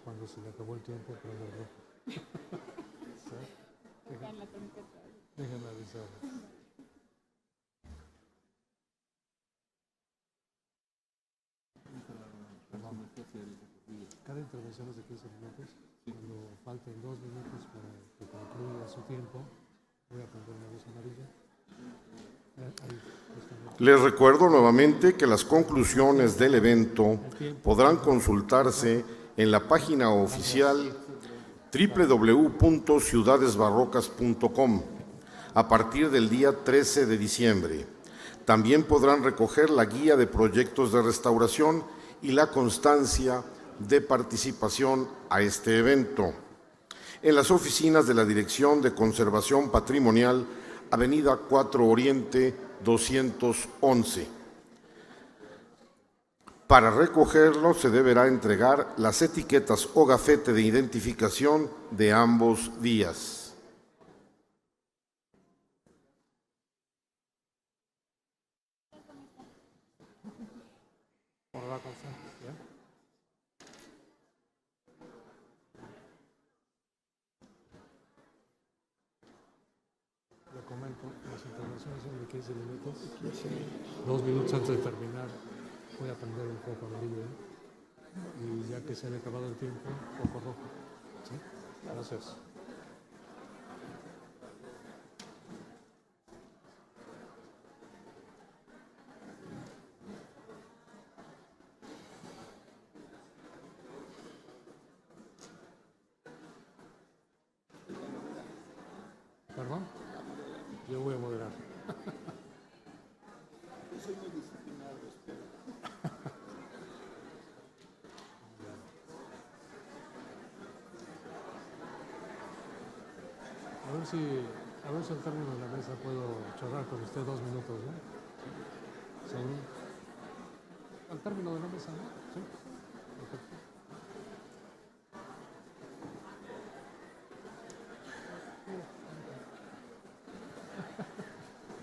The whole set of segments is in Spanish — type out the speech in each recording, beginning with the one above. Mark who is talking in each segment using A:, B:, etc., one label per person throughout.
A: cuando se le acabó el tiempo, prende el rojo. Déjenme avisar. Cada intervención es de 15 minutos. Cuando falten 2 minutos para que concluya su tiempo, voy a prender una luz amarilla.
B: Les recuerdo nuevamente que las conclusiones del evento podrán consultarse en la página oficial www.ciudadesbarrocas.com a partir del día 13 de diciembre. También podrán recoger la guía de proyectos de restauración y la constancia de participación a este evento en las oficinas de la Dirección de Conservación Patrimonial, Avenida 4 Oriente 211. Para recogerlo se deberá entregar las etiquetas o gafete de identificación de ambos días.
A: Le comento, las intervenciones son de 15 minutos. 2 minutos antes de terminar, voy a prender un foco amarillo. Y ya que se haya acabado el tiempo, foco rojo. ¿Sí? Gracias. ¿Perdón? Yo voy a moderar.
C: Soy muy disciplinado, espero.
A: A ver si al término de la mesa puedo charlar con usted 2 minutos, ¿no? ¿Sí? Al término de la mesa, ¿no? Sí. Perfecto.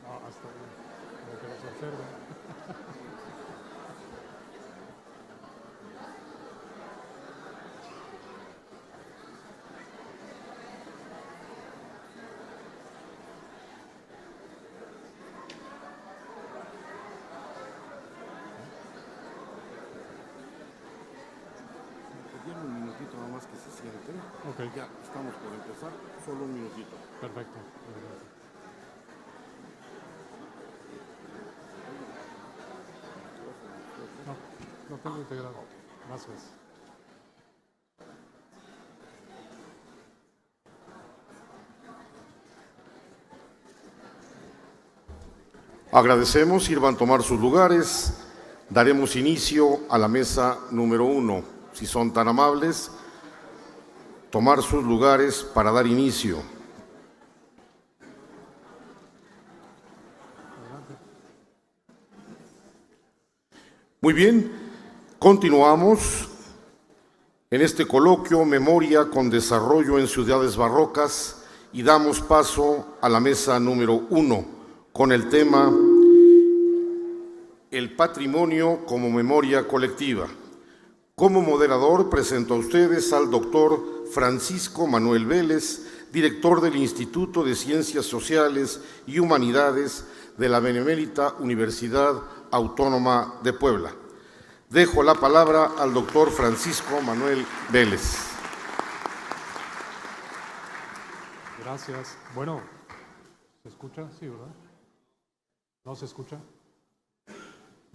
A: No, hasta como que nos observa.
C: Tiene un minutito nada más que se siente.
A: Ok.
C: Ya estamos por empezar, solo un minutito.
A: Perfecto. No, lo tengo integrado. Gracias.
B: Agradecemos, sirvan tomar sus lugares. Daremos inicio a la mesa número 1. Si son tan amables, tomar sus lugares para dar inicio. Muy bien, continuamos en este coloquio Memoria con Desarrollo en Ciudades Barrocas y damos paso a la mesa número 1 con el tema El patrimonio como memoria colectiva. Como moderador presento a ustedes al doctor Francisco Manuel Vélez, director del Instituto de Ciencias Sociales y Humanidades de la Benemérita Universidad Autónoma de Puebla. Dejo la palabra al doctor Francisco Manuel Vélez.
A: Gracias. Bueno, ¿se escucha? Sí, ¿verdad? ¿No se escucha?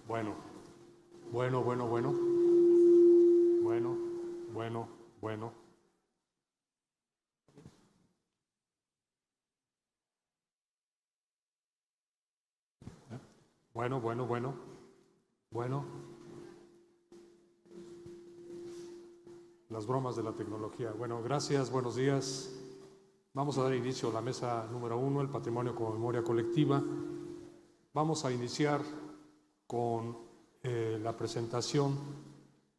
A: Bueno. Bueno. Bueno. Las bromas de la tecnología. Bueno, gracias, buenos días. Vamos a dar inicio a la mesa número 1, el patrimonio como memoria colectiva. Vamos a iniciar con la presentación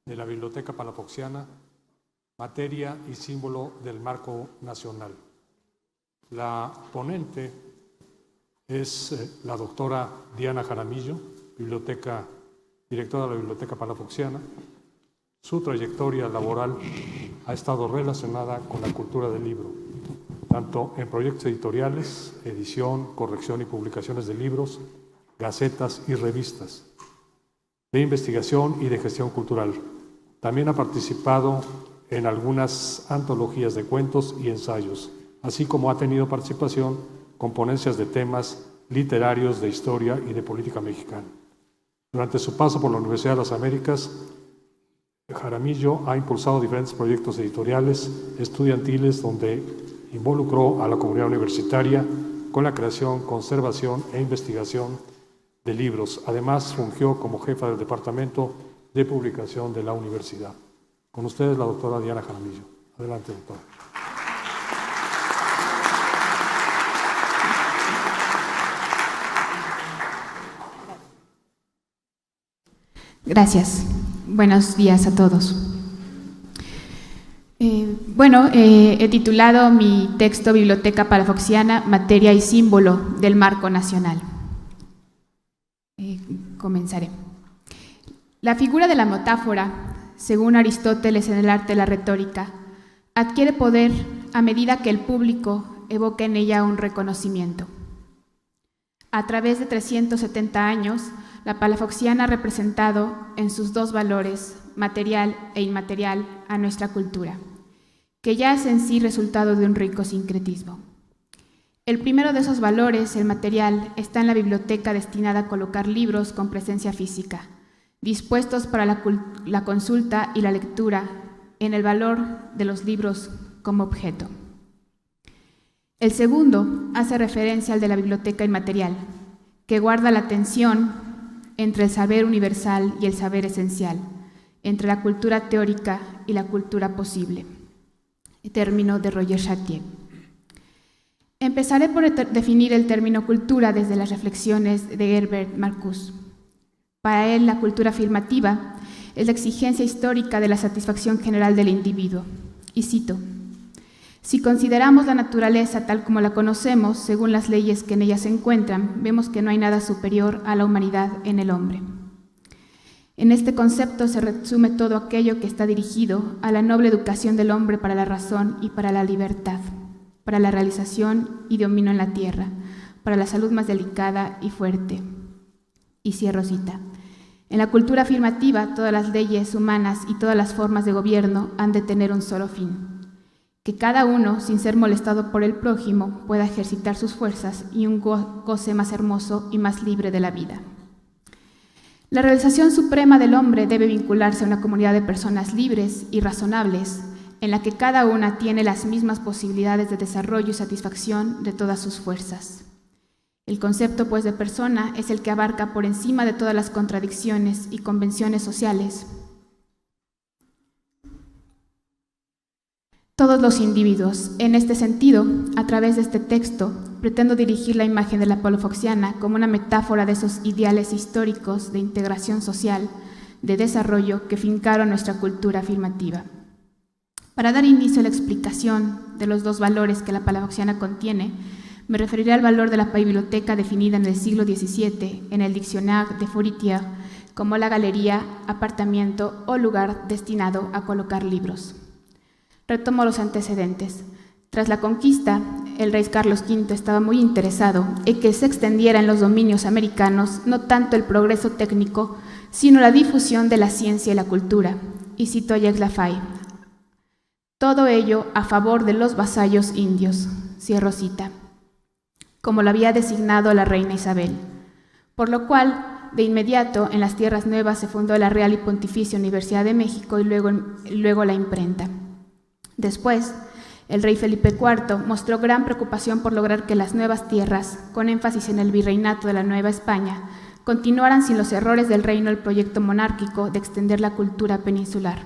A: de la Biblioteca Palafoxiana, materia y símbolo del marco nacional. La ponente es la doctora Diana Jaramillo, directora de la Biblioteca Palafoxiana. Su trayectoria laboral ha estado relacionada con la cultura del libro, tanto en proyectos editoriales, edición, corrección y publicaciones de libros, gacetas y revistas, de investigación y de gestión cultural. También ha participado en algunas antologías de cuentos y ensayos, así como ha tenido participación con ponencias de temas literarios, de historia y de política mexicana. Durante su paso por la Universidad de las Américas, Jaramillo ha impulsado diferentes proyectos editoriales, estudiantiles, donde involucró a la comunidad universitaria con la creación, conservación e investigación de libros. Además, fungió como jefa del Departamento de Publicación de la universidad. Con ustedes, la doctora Diana Jaramillo. Adelante, doctora.
D: Gracias. Buenos días a todos. He titulado mi texto Biblioteca Palafoxiana, materia y símbolo del marco nacional. Comenzaré. La figura de la metáfora, según Aristóteles en el arte de la retórica, adquiere poder a medida que el público evoca en ella un reconocimiento. A través de 370 años, la Palafoxiana ha representado en sus dos valores, material e inmaterial, a nuestra cultura, que ya es en sí resultado de un rico sincretismo. El primero de esos valores, el material, está en la biblioteca destinada a colocar libros con presencia física, dispuestos para la consulta y la lectura, en el valor de los libros como objeto. El segundo hace referencia al de la biblioteca inmaterial, que guarda la tensión entre el saber universal y el saber esencial, entre la cultura teórica y la cultura posible. Término de Roger Chartier. Empezaré por definir el término cultura desde las reflexiones de Herbert Marcuse. Para él, la cultura afirmativa es la exigencia histórica de la satisfacción general del individuo. Y cito: si consideramos la naturaleza tal como la conocemos, según las leyes que en ella se encuentran, vemos que no hay nada superior a la humanidad en el hombre. En este concepto se resume todo aquello que está dirigido a la noble educación del hombre para la razón y para la libertad, para la realización y dominio en la tierra, para la salud más delicada y fuerte. Y cierro cita. En la cultura afirmativa, todas las leyes humanas y todas las formas de gobierno han de tener un solo fin: que cada uno, sin ser molestado por el prójimo, pueda ejercitar sus fuerzas y un goce más hermoso y más libre de la vida. La realización suprema del hombre debe vincularse a una comunidad de personas libres y razonables, en la que cada una tiene las mismas posibilidades de desarrollo y satisfacción de todas sus fuerzas. El concepto, pues, de persona es el que abarca por encima de todas las contradicciones y convenciones sociales todos los individuos. En este sentido, a través de este texto, pretendo dirigir la imagen de la Palafoxiana como una metáfora de esos ideales históricos de integración social, de desarrollo que fincaron nuestra cultura afirmativa. Para dar inicio a la explicación de los dos valores que la Palafoxiana contiene, me referiré al valor de la biblioteca definida en el siglo XVII en el Dictionnaire de Furetière como la galería, apartamiento o lugar destinado a colocar libros. Retomo los antecedentes. Tras la conquista, el rey Carlos V estaba muy interesado en que se extendiera en los dominios americanos no tanto el progreso técnico, sino la difusión de la ciencia y la cultura. Y cito a Jacques Lafay: todo ello a favor de los vasallos indios, cierro cita, como lo había designado la reina Isabel. Por lo cual, de inmediato, en las Tierras Nuevas se fundó la Real y Pontificia Universidad de México y luego la imprenta. Después, el rey Felipe IV mostró gran preocupación por lograr que las nuevas tierras, con énfasis en el virreinato de la Nueva España, continuaran sin los errores del reino el proyecto monárquico de extender la cultura peninsular.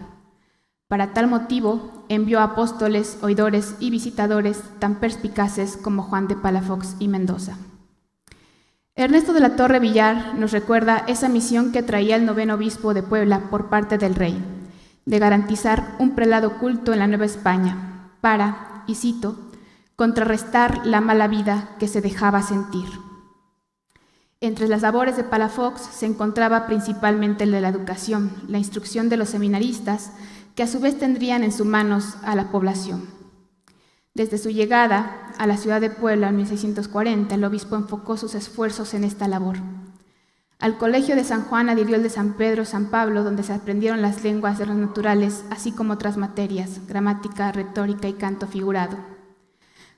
D: Para tal motivo, envió apóstoles, oidores y visitadores tan perspicaces como Juan de Palafox y Mendoza. Ernesto de la Torre Villar nos recuerda esa misión que traía el noveno obispo de Puebla por parte del rey, de garantizar un prelado culto en la Nueva España para, y cito, contrarrestar la mala vida que se dejaba sentir. Entre las labores de Palafox se encontraba principalmente el de la educación, la instrucción de los seminaristas, que a su vez tendrían en sus manos a la población. Desde su llegada a la ciudad de Puebla en 1640, el obispo enfocó sus esfuerzos en esta labor. Al Colegio de San Juan adhirió el de San Pedro, San Pablo, donde se aprendieron las lenguas de los naturales, así como otras materias, gramática, retórica y canto figurado.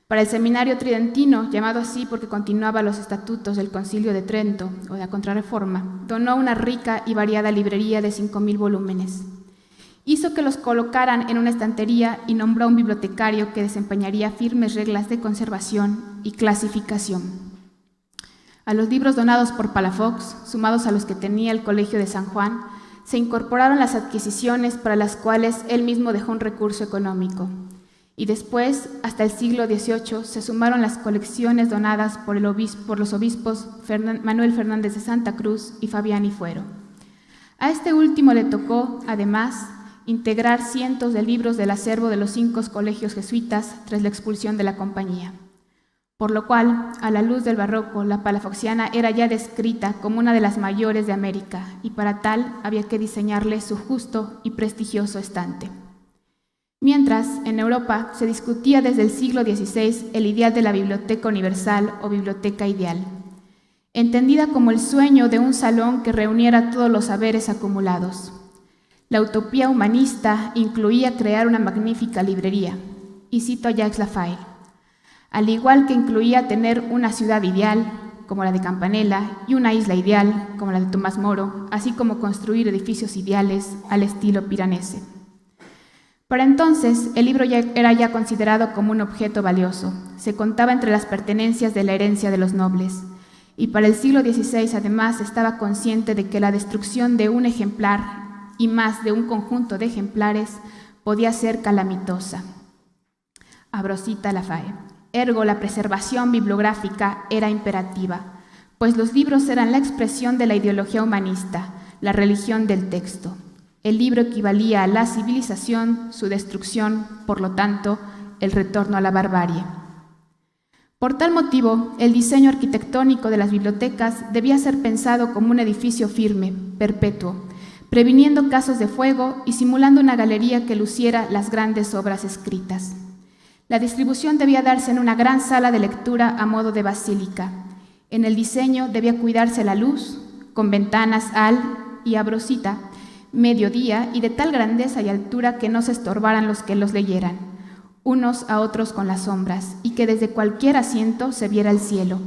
D: Para el seminario tridentino, llamado así porque continuaba los estatutos del Concilio de Trento o de la Contrarreforma, donó una rica y variada librería de 5.000 volúmenes. Hizo que los colocaran en una estantería y nombró a un bibliotecario que desempeñaría firmes reglas de conservación y clasificación. A los libros donados por Palafox, sumados a los que tenía el Colegio de San Juan, se incorporaron las adquisiciones para las cuales él mismo dejó un recurso económico. Y después, hasta el siglo XVIII, se sumaron las colecciones donadas por los obispos Manuel Fernández de Santa Cruz y Fabián y Fuero. A este último le tocó, además, integrar cientos de libros del acervo de los 5 colegios jesuitas tras la expulsión de la compañía. Por lo cual, a la luz del barroco, la palafoxiana era ya descrita como una de las mayores de América, y para tal había que diseñarle su justo y prestigioso estante. Mientras, en Europa se discutía desde el siglo XVI el ideal de la Biblioteca Universal o Biblioteca Ideal, entendida como el sueño de un salón que reuniera todos los saberes acumulados. La utopía humanista incluía crear una magnífica librería, y cito a Jacques Lafay, al igual que incluía tener una ciudad ideal, como la de Campanella, y una isla ideal, como la de Tomás Moro, así como construir edificios ideales al estilo piranese. Para entonces, el libro era ya considerado como un objeto valioso, se contaba entre las pertenencias de la herencia de los nobles, y para el siglo XVI, además, estaba consciente de que la destrucción de un ejemplar, y más de un conjunto de ejemplares, podía ser calamitosa. Abro cita Lafay. Ergo, la preservación bibliográfica era imperativa, pues los libros eran la expresión de la ideología humanista, la religión del texto. El libro equivalía a la civilización, su destrucción, por lo tanto, el retorno a la barbarie. Por tal motivo, el diseño arquitectónico de las bibliotecas debía ser pensado como un edificio firme, perpetuo, previniendo casos de fuego y simulando una galería que luciera las grandes obras escritas. La distribución debía darse en una gran sala de lectura a modo de basílica. En el diseño debía cuidarse la luz, con ventanas al, y abro cita, mediodía y de tal grandeza y altura que no se estorbaran los que los leyeran, unos a otros con las sombras, y que desde cualquier asiento se viera el cielo,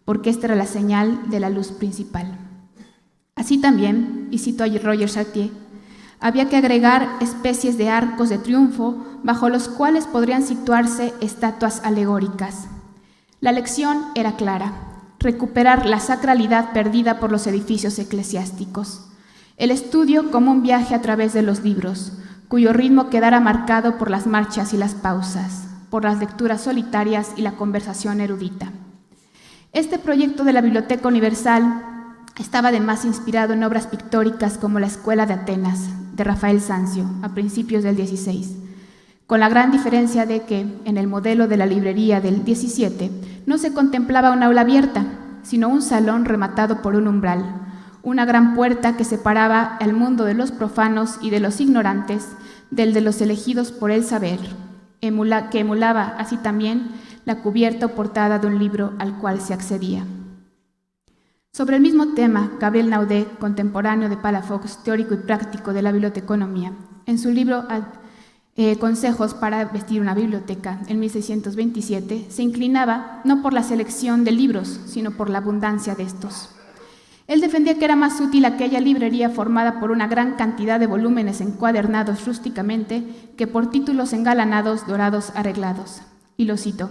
D: porque esta era la señal de la luz principal. Así también, y cito a Roger Chartier, había que agregar especies de arcos de triunfo bajo los cuales podrían situarse estatuas alegóricas. La lección era clara: recuperar la sacralidad perdida por los edificios eclesiásticos. El estudio como un viaje a través de los libros, cuyo ritmo quedara marcado por las marchas y las pausas, por las lecturas solitarias y la conversación erudita. Este proyecto de la Biblioteca Universal estaba además inspirado en obras pictóricas como la Escuela de Atenas, de Rafael Sanzio, a principios del XVI, con la gran diferencia de que, en el modelo de la librería del XVII, no se contemplaba un aula abierta, sino un salón rematado por un umbral, una gran puerta que separaba al mundo de los profanos y de los ignorantes del de los elegidos por el saber, que emulaba así también la cubierta o portada de un libro al cual se accedía. Sobre el mismo tema, Gabriel Naudet, contemporáneo de Palafox, teórico y práctico de la biblioteconomía, en su libro Consejos para vestir una biblioteca, en 1627, se inclinaba no por la selección de libros, sino por la abundancia de estos. Él defendía que era más útil aquella librería formada por una gran cantidad de volúmenes encuadernados rústicamente que por títulos engalanados, dorados, arreglados. Y lo cito: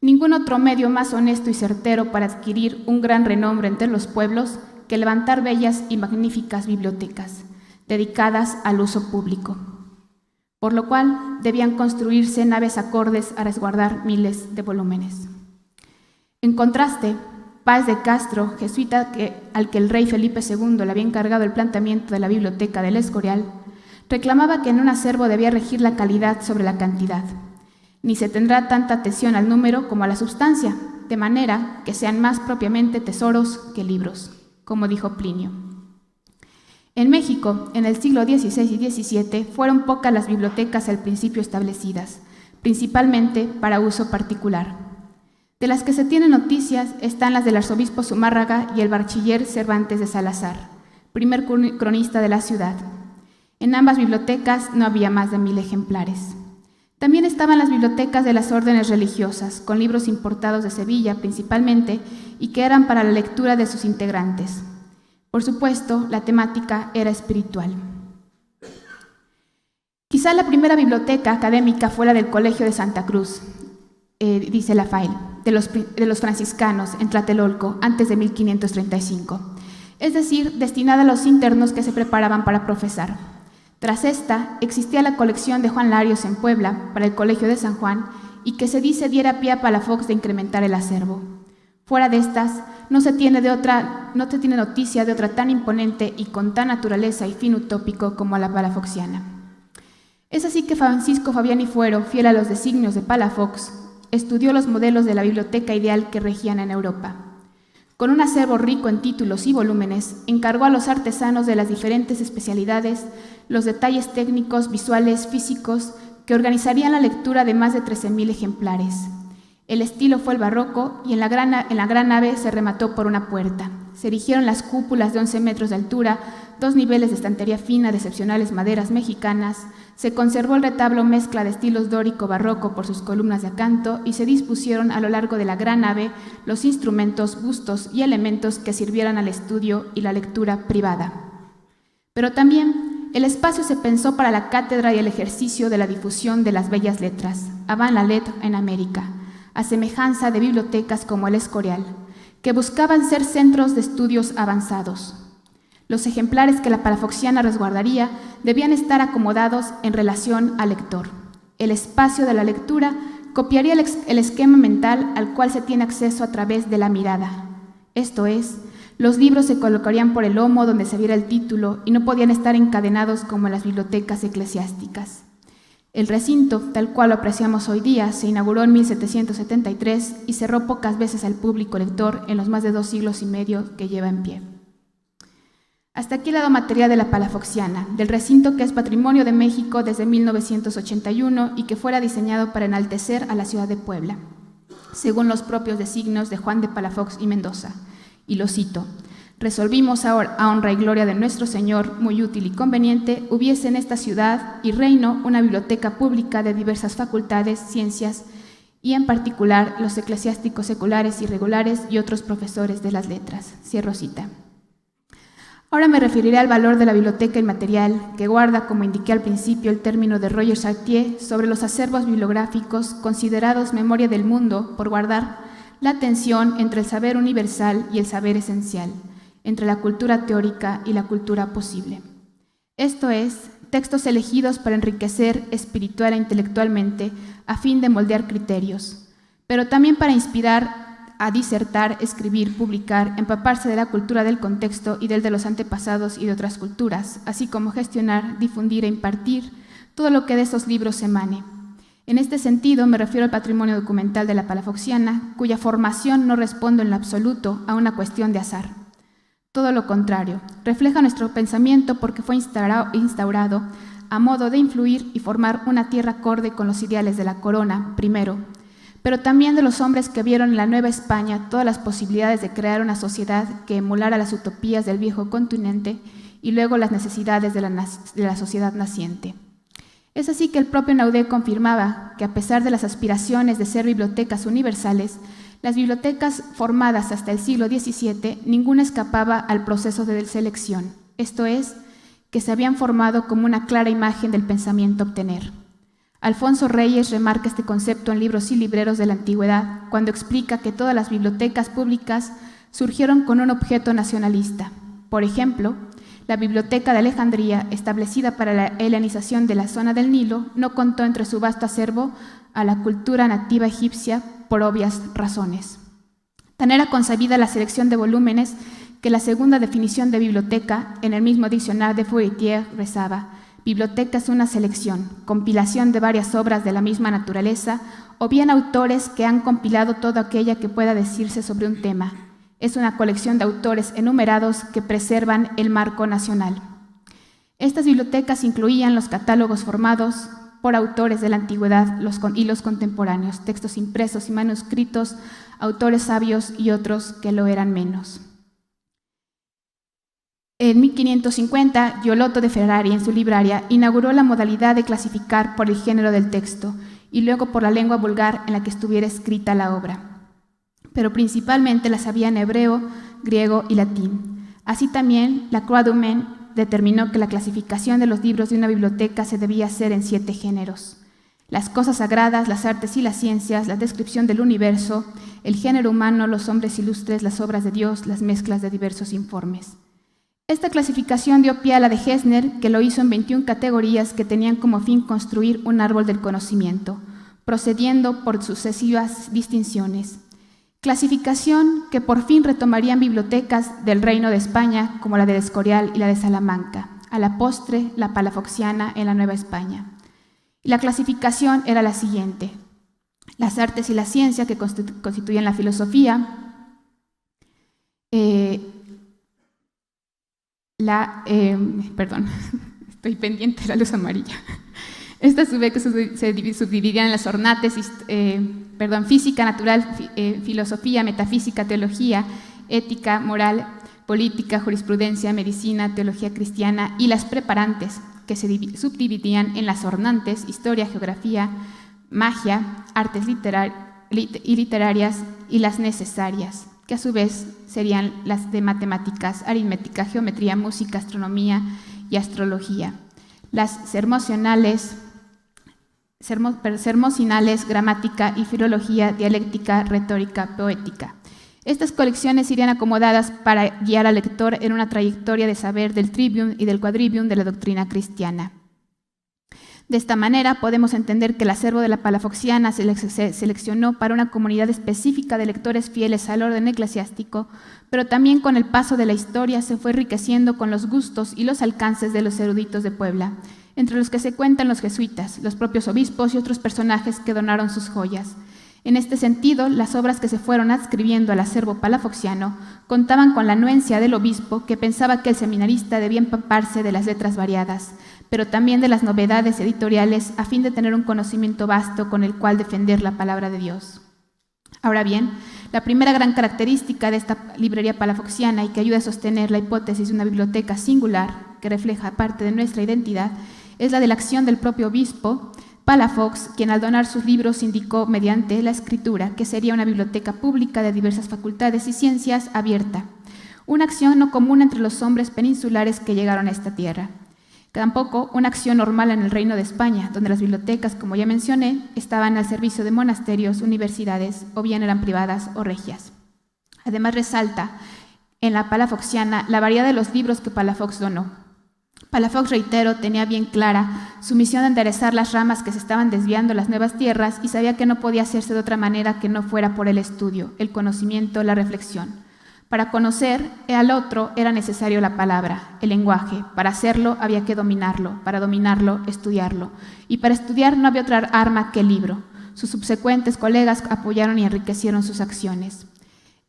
D: ningún otro medio más honesto y certero para adquirir un gran renombre entre los pueblos que levantar bellas y magníficas bibliotecas, dedicadas al uso público. Por lo cual debían construirse naves acordes a resguardar miles de volúmenes. En contraste, Paz de Castro, jesuita al que el rey Felipe II le había encargado el planteamiento de la biblioteca del Escorial, reclamaba que en un acervo debía regir la calidad sobre la cantidad. Ni se tendrá tanta atención al número como a la sustancia, de manera que sean más propiamente tesoros que libros, como dijo Plinio. En México, en el siglo XVI y XVII, fueron pocas las bibliotecas al principio establecidas, principalmente para uso particular. De las que se tienen noticias están las del arzobispo Zumárraga y el bachiller Cervantes de Salazar, primer cronista de la ciudad. En ambas bibliotecas no había más de 1000 ejemplares. También estaban las bibliotecas de las órdenes religiosas, con libros importados de Sevilla principalmente y que eran para la lectura de sus integrantes. Por supuesto, la temática era espiritual. Quizá la primera biblioteca académica fue la del Colegio de Santa Cruz, dice Lafail, de los franciscanos en Tlatelolco, antes de 1535, es decir, destinada a los internos que se preparaban para profesar. Tras esta, existía la colección de Juan Larios en Puebla, para el Colegio de San Juan, y que se dice diera pie a Palafox de incrementar el acervo. Fuera de estas, no se tiene noticia de otra tan imponente y con tan naturaleza y fin utópico como la palafoxiana. Es así que Francisco Fabiani Fuero, fiel a los designios de Palafox, estudió los modelos de la biblioteca ideal que regían en Europa. Con un acervo rico en títulos y volúmenes, encargó a los artesanos de las diferentes especialidades los detalles técnicos, visuales, físicos, que organizarían la lectura de más de 13.000 ejemplares. El estilo fue el barroco y en la gran nave se remató por una puerta. Se erigieron las cúpulas de 11 metros de altura, 2 niveles de estantería fina de excepcionales maderas mexicanas, se conservó el retablo mezcla de estilos dórico-barroco por sus columnas de acanto y se dispusieron a lo largo de la gran nave los instrumentos, bustos y elementos que sirvieran al estudio y la lectura privada. Pero también el espacio se pensó para la cátedra y el ejercicio de la difusión de las bellas letras, avant la lettre en América, a semejanza de bibliotecas como el Escorial, que buscaban ser centros de estudios avanzados. Los ejemplares que la palafoxiana resguardaría debían estar acomodados en relación al lector. El espacio de la lectura copiaría el esquema mental al cual se tiene acceso a través de la mirada. Esto es, los libros se colocarían por el lomo donde se viera el título y no podían estar encadenados como en las bibliotecas eclesiásticas. El recinto, tal cual lo apreciamos hoy día, se inauguró en 1773 y cerró pocas veces al público lector en los más de 2 siglos y medio que lleva en pie. Hasta aquí el lado material de la palafoxiana, del recinto que es Patrimonio de México desde 1981 y que fuera diseñado para enaltecer a la ciudad de Puebla, según los propios designios de Juan de Palafox y Mendoza. Y lo cito: resolvimos ahora, a honra y gloria de nuestro Señor, muy útil y conveniente, hubiese en esta ciudad y reino una biblioteca pública de diversas facultades, ciencias, y en particular los eclesiásticos seculares y regulares y otros profesores de las letras. Cierro cita. Ahora me referiré al valor de la biblioteca inmaterial, que guarda, como indiqué al principio, el término de Roger Chartier sobre los acervos bibliográficos considerados memoria del mundo por guardar la tensión entre el saber universal y el saber esencial, entre la cultura teórica y la cultura posible. Esto es, textos elegidos para enriquecer espiritual e intelectualmente a fin de moldear criterios, pero también para inspirar a disertar, escribir, publicar, empaparse de la cultura del contexto y del de los antepasados y de otras culturas, así como gestionar, difundir e impartir todo lo que de esos libros emane. En este sentido, me refiero al patrimonio documental de la palafoxiana, cuya formación no responde en lo absoluto a una cuestión de azar. Todo lo contrario, refleja nuestro pensamiento porque fue instaurado a modo de influir y formar una tierra acorde con los ideales de la corona, primero, pero también de los hombres que vieron en la Nueva España todas las posibilidades de crear una sociedad que emulara las utopías del viejo continente y luego las necesidades de la sociedad naciente. Es así que el propio Naudé confirmaba que a pesar de las aspiraciones de ser bibliotecas universales, las bibliotecas formadas hasta el siglo XVII, ninguna escapaba al proceso de selección, esto es, que se habían formado como una clara imagen del pensamiento a obtener. Alfonso Reyes remarca este concepto en Libros y Libreros de la Antigüedad, cuando explica que todas las bibliotecas públicas surgieron con un objeto nacionalista. Por ejemplo, la Biblioteca de Alejandría, establecida para la helenización de la zona del Nilo, no contó entre su vasto acervo a la cultura nativa egipcia por obvias razones. Tan era concebida la selección de volúmenes que la segunda definición de biblioteca, en el mismo diccionario de Furetière, rezaba: biblioteca es una selección, compilación de varias obras de la misma naturaleza o bien autores que han compilado todo aquello que pueda decirse sobre un tema. Es una colección de autores enumerados que preservan el marco nacional. Estas bibliotecas incluían los catálogos formados por autores de la antigüedad y los contemporáneos, textos impresos y manuscritos, autores sabios y otros que lo eran menos. En 1550, Giolotto de Ferrari, en su libraria, inauguró la modalidad de clasificar por el género del texto y luego por la lengua vulgar en la que estuviera escrita la obra. Pero principalmente las había en hebreo, griego y latín. Así también, la Croix du Maine determinó que la clasificación de los libros de una biblioteca se debía hacer en 7 géneros: las cosas sagradas, las artes y las ciencias, la descripción del universo, el género humano, los hombres ilustres, las obras de Dios, las mezclas de diversos informes. Esta clasificación dio pie a la de Gesner, que lo hizo en 21 categorías que tenían como fin construir un árbol del conocimiento, procediendo por sucesivas distinciones. Clasificación que por fin retomarían bibliotecas del Reino de España, como la del Escorial y la de Salamanca, a la postre la palafoxiana en la Nueva España. Y la clasificación era la siguiente: las artes y la ciencia, que constituían la filosofía, estoy pendiente de la luz amarilla. Estas a su vez se subdividían en las ornates, física, natural, filosofía, metafísica, teología, ética, moral, política, jurisprudencia, medicina, teología cristiana, y las preparantes, que se subdividían en las ornantes, historia, geografía, magia, artes literarias, y las necesarias, que a su vez serían las de matemáticas, aritmética, geometría, música, astronomía y astrología. Las sermocinales, gramática y filología, dialéctica, retórica, poética. Estas colecciones irían acomodadas para guiar al lector en una trayectoria de saber del trivium y del quadrivium de la doctrina cristiana. De esta manera podemos entender que el acervo de la palafoxiana se seleccionó para una comunidad específica de lectores fieles al orden eclesiástico, pero también con el paso de la historia se fue enriqueciendo con los gustos y los alcances de los eruditos de Puebla, entre los que se cuentan los jesuitas, los propios obispos y otros personajes que donaron sus joyas. En este sentido, las obras que se fueron adscribiendo al acervo palafoxiano contaban con la anuencia del obispo, que pensaba que el seminarista debía empaparse de las letras variadas, pero también de las novedades editoriales, a fin de tener un conocimiento vasto con el cual defender la palabra de Dios. Ahora bien, la primera gran característica de esta librería palafoxiana, y que ayuda a sostener la hipótesis de una biblioteca singular que refleja parte de nuestra identidad, es la de la acción del propio obispo Palafox, quien al donar sus libros indicó mediante la escritura que sería una biblioteca pública de diversas facultades y ciencias abierta, una acción no común entre los hombres peninsulares que llegaron a esta tierra. Tampoco una acción normal en el Reino de España, donde las bibliotecas, como ya mencioné, estaban al servicio de monasterios, universidades, o bien eran privadas o regias. Además resalta en la palafoxiana la variedad de los libros que Palafox donó. Palafox, reitero, tenía bien clara su misión de enderezar las ramas que se estaban desviando a las nuevas tierras y sabía que no podía hacerse de otra manera que no fuera por el estudio, el conocimiento, la reflexión. Para conocer al otro era necesario la palabra, el lenguaje. Para hacerlo había que dominarlo, para dominarlo, estudiarlo. Y para estudiar no había otra arma que el libro. Sus subsecuentes colegas apoyaron y enriquecieron sus acciones.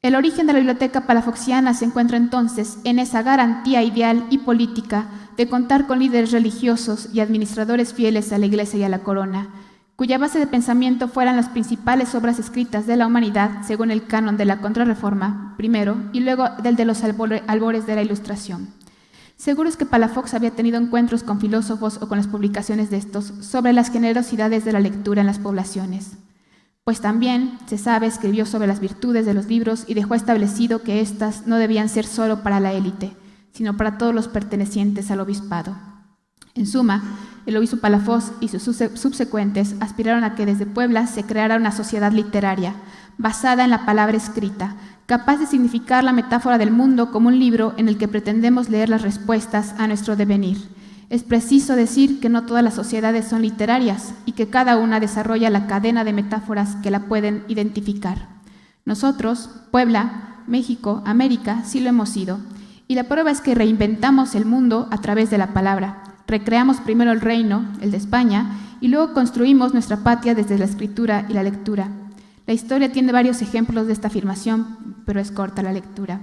D: El origen de la biblioteca palafoxiana se encuentra entonces en esa garantía ideal y política de contar con líderes religiosos y administradores fieles a la Iglesia y a la corona, cuya base de pensamiento fueran las principales obras escritas de la humanidad según el canon de la Contrarreforma, primero, y luego del de los albores de la Ilustración. Seguro es que Palafox había tenido encuentros con filósofos o con las publicaciones de estos sobre las generosidades de la lectura en las poblaciones. Pues también, se sabe, escribió sobre las virtudes de los libros y dejó establecido que éstas no debían ser solo para la élite, sino para todos los pertenecientes al obispado. En suma, el obispo Palafox y sus subsecuentes aspiraron a que desde Puebla se creara una sociedad literaria, basada en la palabra escrita, capaz de significar la metáfora del mundo como un libro en el que pretendemos leer las respuestas a nuestro devenir. Es preciso decir que no todas las sociedades son literarias y que cada una desarrolla la cadena de metáforas que la pueden identificar. Nosotros, Puebla, México, América, sí lo hemos sido. Y la prueba es que reinventamos el mundo a través de la palabra. Recreamos primero el reino, el de España, y luego construimos nuestra patria desde la escritura y la lectura. La historia tiene varios ejemplos de esta afirmación, pero es corta la lectura.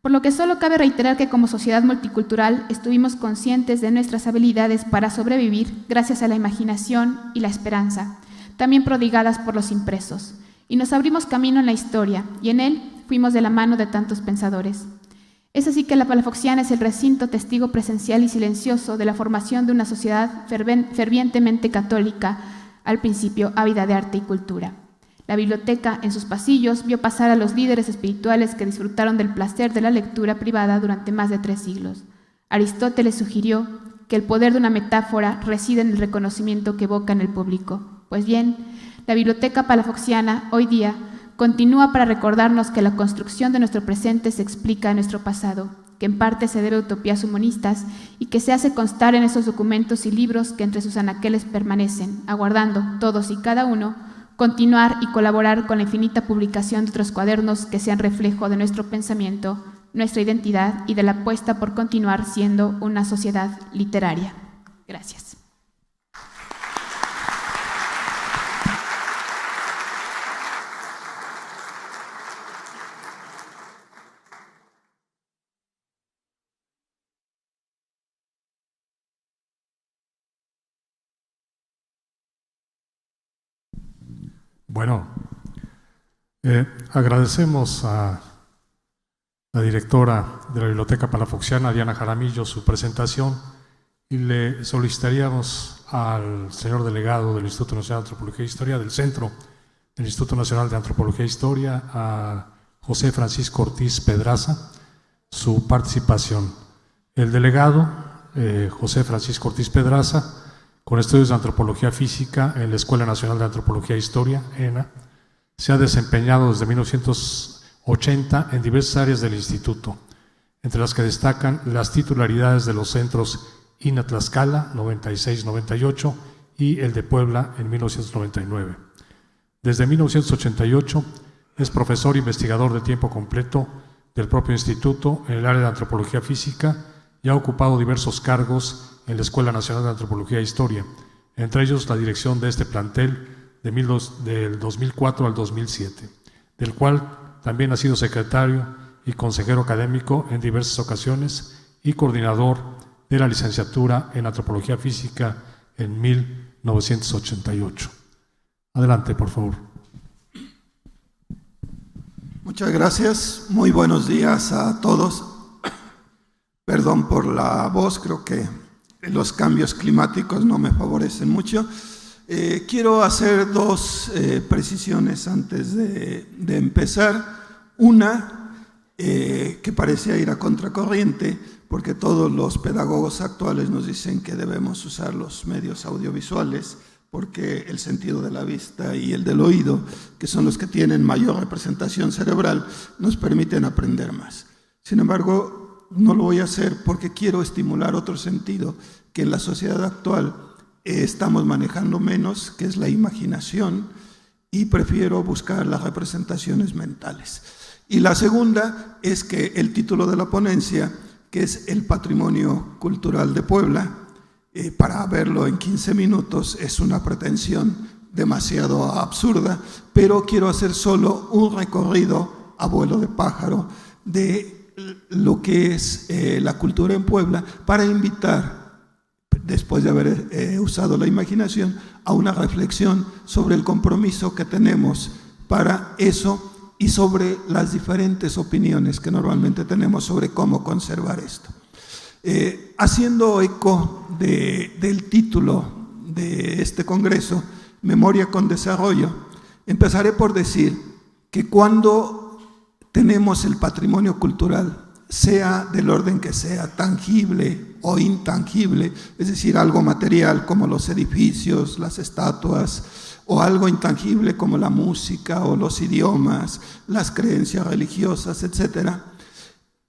D: Por lo que solo cabe reiterar que como sociedad multicultural estuvimos conscientes de nuestras habilidades para sobrevivir gracias a la imaginación y la esperanza, también prodigadas por los impresos, y nos abrimos camino en la historia, y en él fuimos de la mano de tantos pensadores. Es así que la Palafoxiana es el recinto testigo presencial y silencioso de la formación de una sociedad fervientemente católica, al principio ávida de arte y cultura. La biblioteca, en sus pasillos, vio pasar a los líderes espirituales que disfrutaron del placer de la lectura privada durante más de 3 siglos. Aristóteles sugirió que el poder de una metáfora reside en el reconocimiento que evoca en el público. Pues bien, la biblioteca palafoxiana, hoy día, continúa para recordarnos que la construcción de nuestro presente se explica en nuestro pasado, que en parte se debe a utopías humanistas y que se hace constar en esos documentos y libros que entre sus anaqueles permanecen, aguardando, todos y cada uno, continuar y colaborar con la infinita publicación de otros cuadernos que sean reflejo de nuestro pensamiento, nuestra identidad y de la apuesta por continuar siendo una sociedad literaria. Gracias.
A: Bueno, agradecemos a la directora de la Biblioteca Palafoxiana, Diana Jaramillo, su presentación, y le solicitaríamos al señor delegado del Instituto Nacional de Antropología e Historia, del Centro del Instituto Nacional de Antropología e Historia, a José Francisco Ortiz Pedraza, su participación. El delegado, José Francisco Ortiz Pedraza, con estudios de Antropología Física en la Escuela Nacional de Antropología e Historia, ENA, se ha desempeñado desde 1980 en diversas áreas del Instituto, entre las que destacan las titularidades de los centros INA Tlaxcala, 96-98, y el de Puebla, en 1999. Desde 1988 es profesor investigador de tiempo completo del propio Instituto en el área de Antropología Física y ha ocupado diversos cargos en la Escuela Nacional de Antropología e Historia, entre ellos la dirección de este plantel del 2004 al 2007, del cual también ha sido secretario y consejero académico en diversas ocasiones y coordinador de la licenciatura en Antropología Física en 1988. Adelante, por favor.
E: Muchas gracias. Muy buenos días a todos. Perdón por la voz, creo que los cambios climáticos no me favorecen mucho. Quiero hacer 2 precisiones antes de empezar. Una, que parecía ir a contracorriente, porque todos los pedagogos actuales nos dicen que debemos usar los medios audiovisuales, porque el sentido de la vista y el del oído, que son los que tienen mayor representación cerebral, nos permiten aprender más. Sin embargo, no lo voy a hacer porque quiero estimular otro sentido que en la sociedad actual estamos manejando menos, que es la imaginación, y prefiero buscar las representaciones mentales. Y la segunda es que el título de la ponencia, que es el patrimonio cultural de Puebla, para verlo en 15 minutos es una pretensión demasiado absurda, pero quiero hacer solo un recorrido a vuelo de pájaro de lo que es la cultura en Puebla, para invitar, después de haber usado la imaginación, a una reflexión sobre el compromiso que tenemos para eso y sobre las diferentes opiniones que normalmente tenemos sobre cómo conservar esto. Haciendo eco del título de este congreso, Memoria con Desarrollo, empezaré por decir que cuando tenemos el patrimonio cultural, sea del orden que sea, tangible o intangible, es decir, algo material como los edificios, las estatuas, o algo intangible como la música o los idiomas, las creencias religiosas, etc.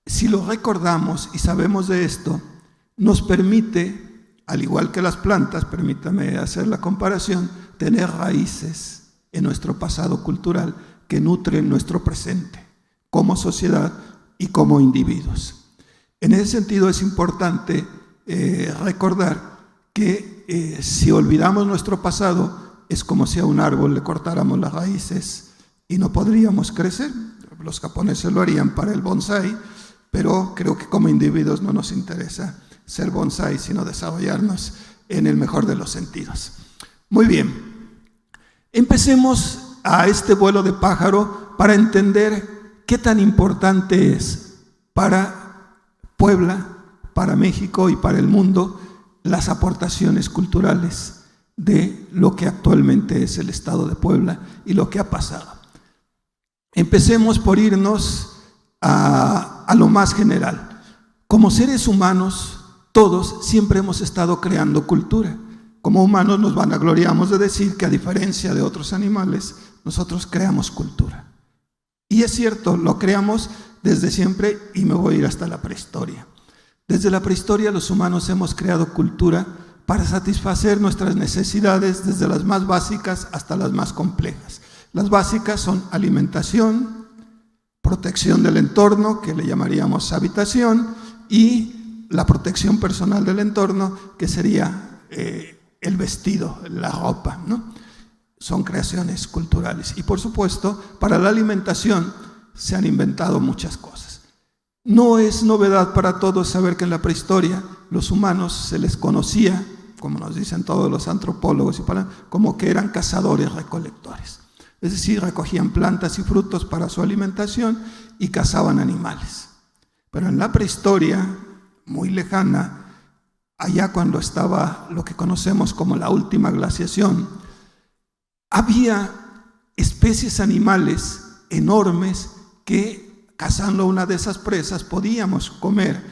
E: Si lo recordamos y sabemos de esto, nos permite, al igual que las plantas, permítame hacer la comparación, tener raíces en nuestro pasado cultural que nutren nuestro presente como sociedad y como individuos. En ese sentido es importante recordar que si olvidamos nuestro pasado, es como si a un árbol le cortáramos las raíces y no podríamos crecer. Los japoneses lo harían para el bonsái, pero creo que como individuos no nos interesa ser bonsái, sino desarrollarnos en el mejor de los sentidos. Muy bien, empecemos a este vuelo de pájaro para entender qué tan importante es para Puebla, para México y para el mundo las aportaciones culturales de lo que actualmente es el Estado de Puebla y lo que ha pasado. Empecemos por irnos a lo más general. Como seres humanos, todos siempre hemos estado creando cultura. Como humanos nos vanagloriamos de decir que, a diferencia de otros animales, nosotros creamos cultura. Y es cierto, lo creamos desde siempre, y me voy a ir hasta la prehistoria. Desde la prehistoria los humanos hemos creado cultura para satisfacer nuestras necesidades, desde las más básicas hasta las más complejas. Las básicas son alimentación, protección del entorno, que le llamaríamos habitación, y la protección personal del entorno, que sería el vestido, la ropa, ¿no? Son creaciones culturales. Y por supuesto, para la alimentación se han inventado muchas cosas. No es novedad para todos saber que en la prehistoria los humanos se les conocía, como nos dicen todos los antropólogos, como que eran cazadores-recolectores. Es decir, recogían plantas y frutos para su alimentación y cazaban animales. Pero en la prehistoria, muy lejana, allá cuando estaba lo que conocemos como la última glaciación, había especies animales enormes que, cazando una de esas presas, podíamos comer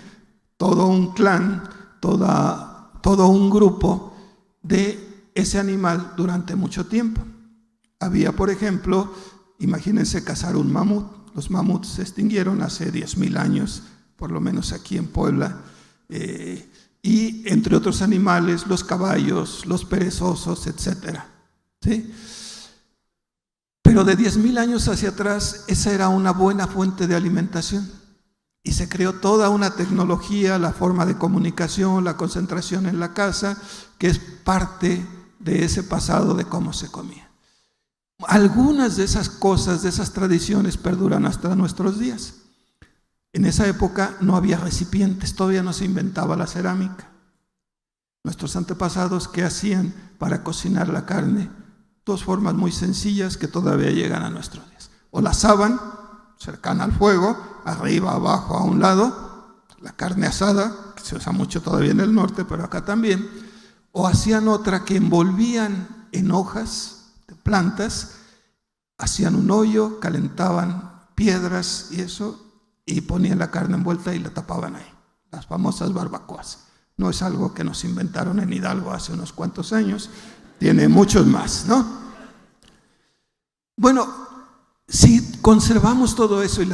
E: todo un clan, todo un grupo de ese animal durante mucho tiempo. Había, por ejemplo, imagínense cazar un mamut. Los mamuts se extinguieron hace 10,000 años, por lo menos aquí en Puebla, y entre otros animales, los caballos, los perezosos, etc. ¿Sí? Pero de 10,000 años hacia atrás, esa era una buena fuente de alimentación. Y se creó toda una tecnología, la forma de comunicación, la concentración en la casa, que es parte de ese pasado de cómo se comía. Algunas de esas cosas, de esas tradiciones, perduran hasta nuestros días. En esa época no había recipientes, todavía no se inventaba la cerámica. Nuestros antepasados, ¿qué hacían para cocinar la carne? Dos formas muy sencillas que todavía llegan a nuestros días. O la asaban cercana al fuego, arriba, abajo, a un lado, la carne asada, que se usa mucho todavía en el norte, pero acá también. O hacían otra que envolvían en hojas de plantas, hacían un hoyo, calentaban piedras y eso, y ponían la carne envuelta y la tapaban ahí. Las famosas barbacoas. No es algo que nos inventaron en Hidalgo hace unos cuantos años, tiene muchos más, ¿no? Bueno, si conservamos todo eso y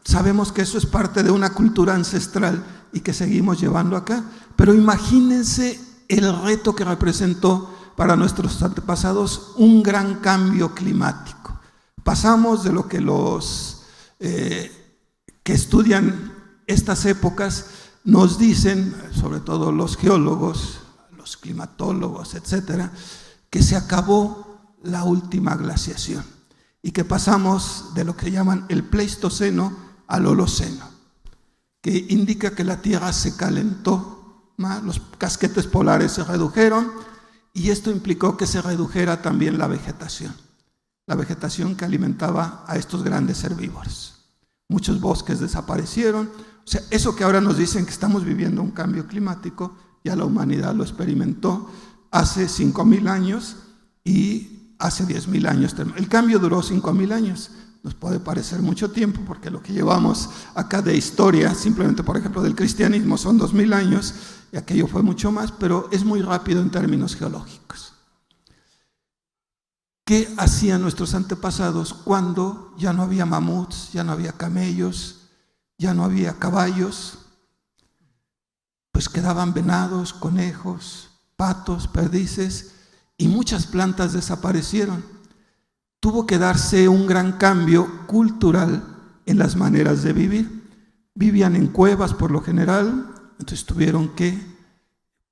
E: sabemos que eso es parte de una cultura ancestral y que seguimos llevando acá, pero imagínense el reto que representó para nuestros antepasados un gran cambio climático. Pasamos de lo que los que estudian estas épocas nos dicen, sobre todo los geólogos, los climatólogos, etcétera, que se acabó la última glaciación y que pasamos de lo que llaman el Pleistoceno al Holoceno, que indica que la Tierra se calentó, los casquetes polares se redujeron y esto implicó que se redujera también la vegetación que alimentaba a estos grandes herbívoros. Muchos bosques desaparecieron. O sea, eso que ahora nos dicen que estamos viviendo un cambio climático, ya la humanidad lo experimentó hace 5,000 años y hace 10,000 años. El cambio duró 5,000 años. Nos puede parecer mucho tiempo porque lo que llevamos acá de historia, simplemente por ejemplo del cristianismo, son 2,000 años y aquello fue mucho más, pero es muy rápido en términos geológicos. ¿Qué hacían nuestros antepasados cuando ya no había mamuts, ya no había camellos, ya no había caballos? Pues quedaban venados, conejos, patos, perdices y muchas plantas desaparecieron. Tuvo que darse un gran cambio cultural en las maneras de vivir. Vivían en cuevas por lo general, entonces tuvieron que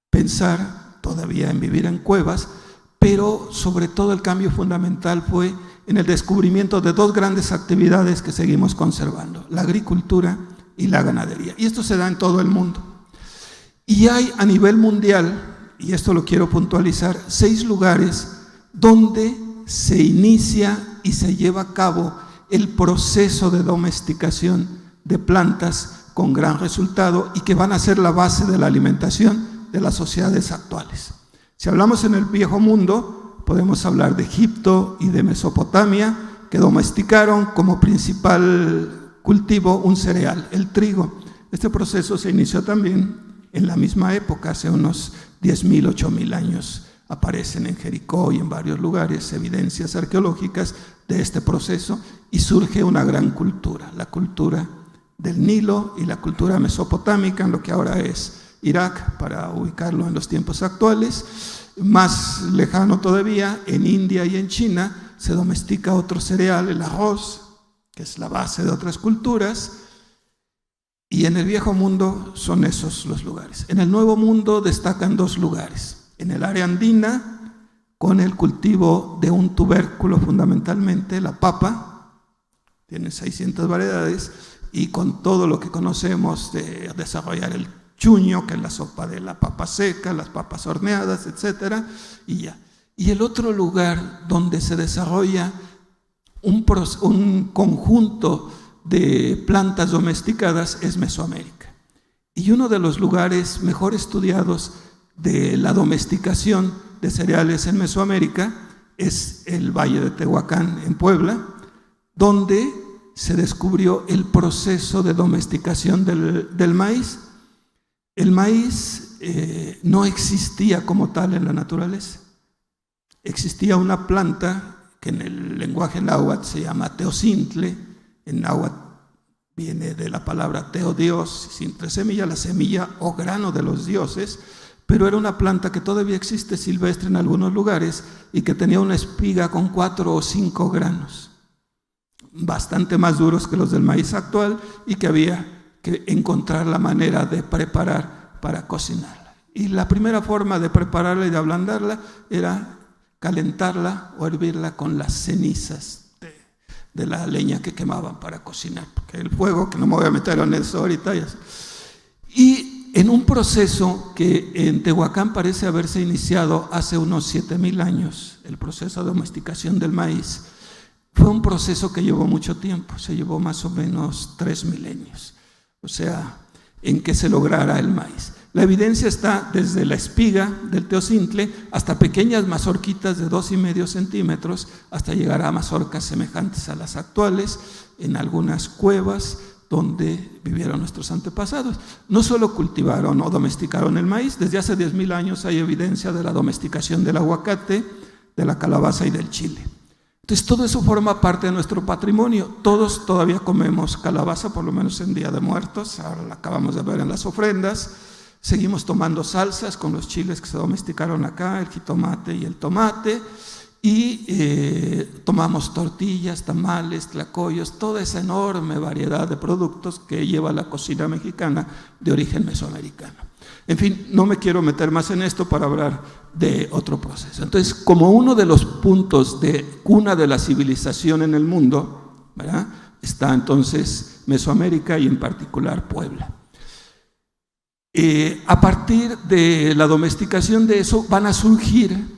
E: pensar todavía en vivir en cuevas, pero sobre todo el cambio fundamental fue en el descubrimiento de dos grandes actividades que seguimos conservando, la agricultura y la ganadería. Y esto se da en todo el mundo. Y hay a nivel mundial, y esto lo quiero puntualizar, 6 lugares donde se inicia y se lleva a cabo el proceso de domesticación de plantas con gran resultado y que van a ser la base de la alimentación de las sociedades actuales. Si hablamos en el Viejo Mundo, podemos hablar de Egipto y de Mesopotamia, que domesticaron como principal cultivo un cereal, el trigo. Este proceso se inició también en la misma época, hace unos 10.000, 8.000 años. Aparecen en Jericó y en varios lugares evidencias arqueológicas de este proceso y surge una gran cultura, la cultura del Nilo y la cultura mesopotámica, en lo que ahora es Irak, para ubicarlo en los tiempos actuales. Más lejano todavía, en India y en China, se domestica otro cereal, el arroz, que es la base de otras culturas. Y en el Viejo Mundo son esos los lugares. En el Nuevo Mundo destacan 2 lugares. En el área andina, con el cultivo de un tubérculo fundamentalmente, la papa, tiene 600 variedades, y con todo lo que conocemos de desarrollar el chuño, que es la sopa de la papa seca, las papas horneadas, etcétera, y ya. Y el otro lugar donde se desarrolla un conjunto de plantas domesticadas es Mesoamérica. Y uno de los lugares mejor estudiados de la domesticación de cereales en Mesoamérica es el Valle de Tehuacán en Puebla, donde se descubrió el proceso de domesticación del maíz. El maíz no existía como tal en la naturaleza. Existía una planta que en el lenguaje náhuatl se llama teocintle. En náhuatl viene de la palabra teo, Dios, cintle, semilla, la semilla o grano de los dioses, pero era una planta que todavía existe silvestre en algunos lugares y que tenía una espiga con 4 o 5 granos, bastante más duros que los del maíz actual, y que había que encontrar la manera de preparar para cocinarla. Y la primera forma de prepararla y de ablandarla era calentarla o hervirla con las cenizas de la leña que quemaban para cocinar, porque el fuego, que no me voy a meter en eso ahorita. Y en un proceso que en Tehuacán parece haberse iniciado hace unos 7.000 años, el proceso de domesticación del maíz, fue un proceso que llevó mucho tiempo, se llevó más o menos 3 milenios, o sea, en que se lograra el maíz. La evidencia está desde la espiga del teocintle hasta pequeñas mazorquitas de 2,5 centímetros, hasta llegar a mazorcas semejantes a las actuales, en algunas cuevas donde vivieron nuestros antepasados. No solo cultivaron o domesticaron el maíz, desde hace 10.000 años hay evidencia de la domesticación del aguacate, de la calabaza y del chile. Entonces todo eso forma parte de nuestro patrimonio. Todos todavía comemos calabaza, por lo menos en Día de Muertos, ahora la acabamos de ver en las ofrendas. Seguimos tomando salsas con los chiles que se domesticaron acá, el jitomate y el tomate, y tomamos tortillas, tamales, tlacoyos, toda esa enorme variedad de productos que lleva la cocina mexicana de origen mesoamericano. En fin, no me quiero meter más en esto para hablar de otro proceso. Entonces, como uno de los puntos de cuna de la civilización en el mundo, ¿verdad?, está entonces Mesoamérica y en particular Puebla. A partir de la domesticación de eso van a surgir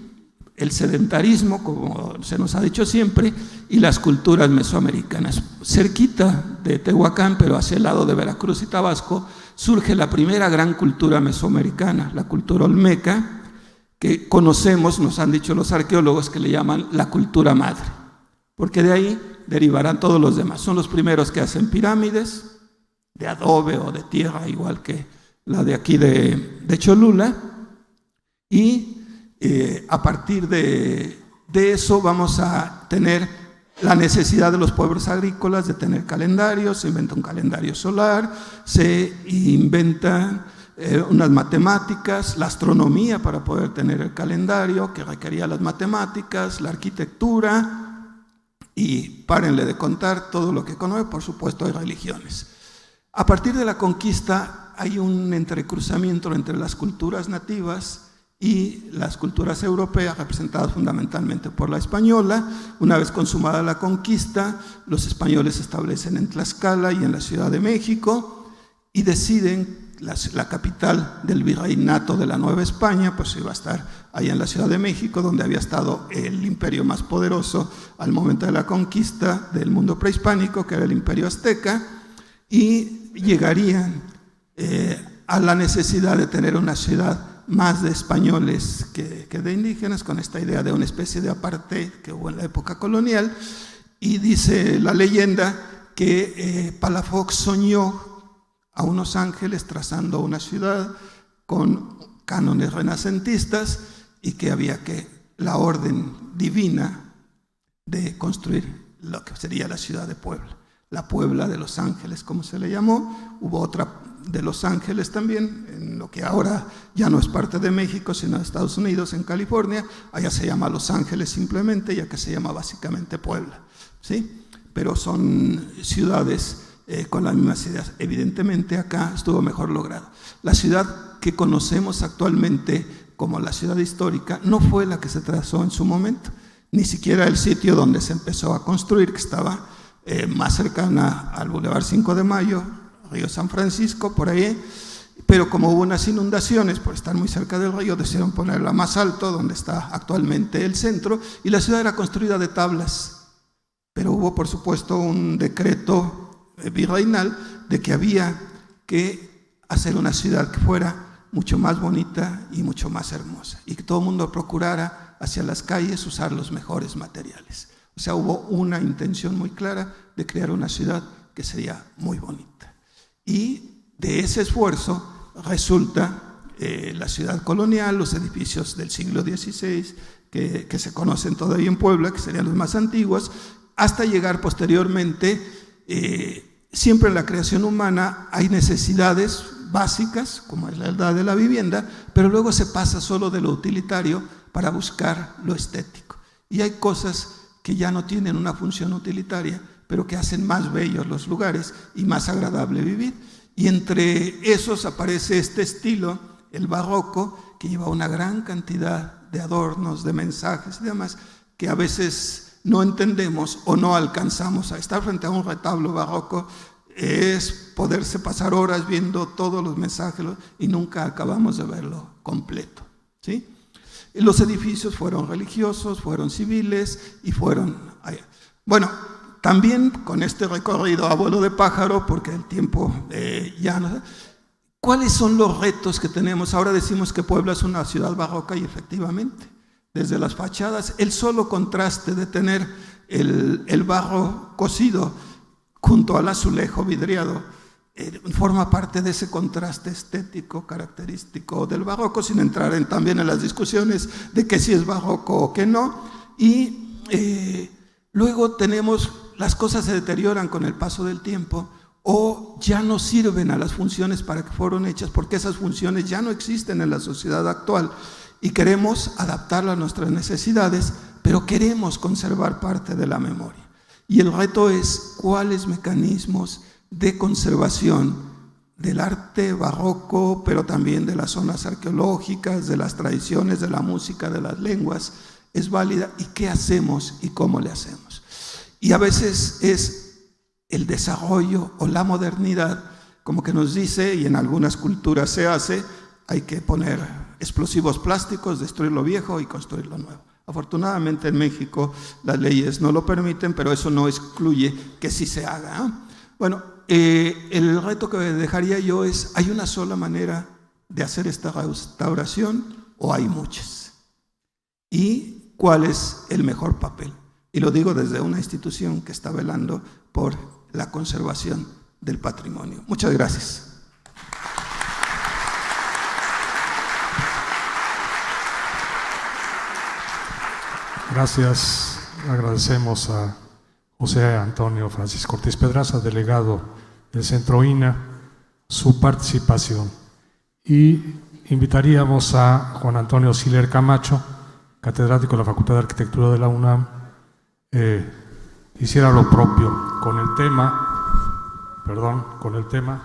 E: el sedentarismo, como se nos ha dicho siempre, y las culturas mesoamericanas. Cerquita de Tehuacán, pero hacia el lado de Veracruz y Tabasco, surge la primera gran cultura mesoamericana, la cultura olmeca, que conocemos, nos han dicho los arqueólogos, que le llaman la cultura madre, porque de ahí derivarán todos los demás. Son los primeros que hacen pirámides de adobe o de tierra, igual que la de aquí de Cholula, y a partir de eso vamos a tener la necesidad de los pueblos agrícolas de tener calendarios. Se inventa un calendario solar, se inventan unas matemáticas, la astronomía para poder tener el calendario que requería las matemáticas, la arquitectura, y párenle de contar todo lo que conoce. Por supuesto hay religiones. A partir de la conquista hay un entrecruzamiento entre las culturas nativas y las culturas europeas, representadas fundamentalmente por la española. Una vez consumada la conquista, los españoles se establecen en Tlaxcala y en la Ciudad de México, y deciden la capital del virreinato de la Nueva España, pues iba a estar allá en la Ciudad de México, donde había estado el imperio más poderoso al momento de la conquista del mundo prehispánico, que era el Imperio Azteca, y llegarían a la necesidad de tener una ciudad más de españoles que de indígenas, con esta idea de una especie de apartheid que hubo en la época colonial. Y dice la leyenda que Palafox soñó a unos ángeles trazando una ciudad con cánones renacentistas y que había que la orden divina de construir lo que sería la ciudad de Puebla, la Puebla de Los Ángeles, como se le llamó. Hubo otra de Los Ángeles también, en lo que ahora ya no es parte de México, sino de Estados Unidos, en California. Allá se llama Los Ángeles simplemente, ya que se llama básicamente Puebla, ¿sí? Pero son ciudades con las mismas ideas. Evidentemente acá estuvo mejor logrado. La ciudad que conocemos actualmente como la ciudad histórica no fue la que se trazó en su momento, ni siquiera el sitio donde se empezó a construir, que estaba más cercana al Boulevard 5 de Mayo, Río San Francisco, por ahí, pero como hubo unas inundaciones por estar muy cerca del río, decidieron ponerla más alto, donde está actualmente el centro, y la ciudad era construida de tablas, pero hubo por supuesto un decreto virreinal de que había que hacer una ciudad que fuera mucho más bonita y mucho más hermosa, y que todo el mundo procurara hacia las calles usar los mejores materiales. O sea, hubo una intención muy clara de crear una ciudad que sería muy bonita. Y de ese esfuerzo resulta la ciudad colonial, los edificios del siglo XVI, que se conocen todavía en Puebla, que serían los más antiguos, hasta llegar posteriormente. Siempre en la creación humana hay necesidades básicas, como es la edad de la vivienda, pero luego se pasa solo de lo utilitario para buscar lo estético. Y hay cosas que ya no tienen una función utilitaria, pero que hacen más bellos los lugares y más agradable vivir. Y entre esos aparece este estilo, el barroco, que lleva una gran cantidad de adornos, de mensajes y demás, que a veces no entendemos o no alcanzamos. A estar frente a un retablo barroco es poderse pasar horas viendo todos los mensajes y nunca acabamos de verlo completo, ¿sí? Los edificios fueron religiosos, fueron civiles y fueron... Bueno, también con este recorrido a vuelo de pájaro, porque el tiempo ya no... ¿Cuáles son los retos que tenemos? Ahora decimos que Puebla es una ciudad barroca y efectivamente, desde las fachadas, el solo contraste de tener el barro cocido junto al azulejo vidriado forma parte de ese contraste estético característico del barroco, sin entrar también en las discusiones de que si es barroco o que no. Y luego tenemos, las cosas se deterioran con el paso del tiempo o ya no sirven a las funciones para que fueron hechas, porque esas funciones ya no existen en la sociedad actual. Y queremos adaptarlo a nuestras necesidades, pero queremos conservar parte de la memoria. Y el reto es cuáles mecanismos de conservación del arte barroco, pero también de las zonas arqueológicas, de las tradiciones, de la música, de las lenguas, es válida, y qué hacemos y cómo le hacemos. Y a veces es el desarrollo o la modernidad, como que nos dice, y en algunas culturas se hace, hay que poner explosivos plásticos, destruir lo viejo y construir lo nuevo. Afortunadamente en México las leyes no lo permiten, pero eso no excluye que sí se haga, ¿eh? Bueno, el reto que dejaría yo es, ¿hay una sola manera de hacer esta restauración o hay muchas? ¿Y cuál es el mejor papel? Y lo digo desde una institución que está velando por la conservación del patrimonio. Muchas gracias.
A: Gracias. Agradecemos a José Antonio Francisco Ortiz Pedraza, delegado del Centro INA, su participación. Y invitaríamos a Juan Antonio Siller Camacho, catedrático de la Facultad de Arquitectura de la UNAM, hiciera lo propio con el tema,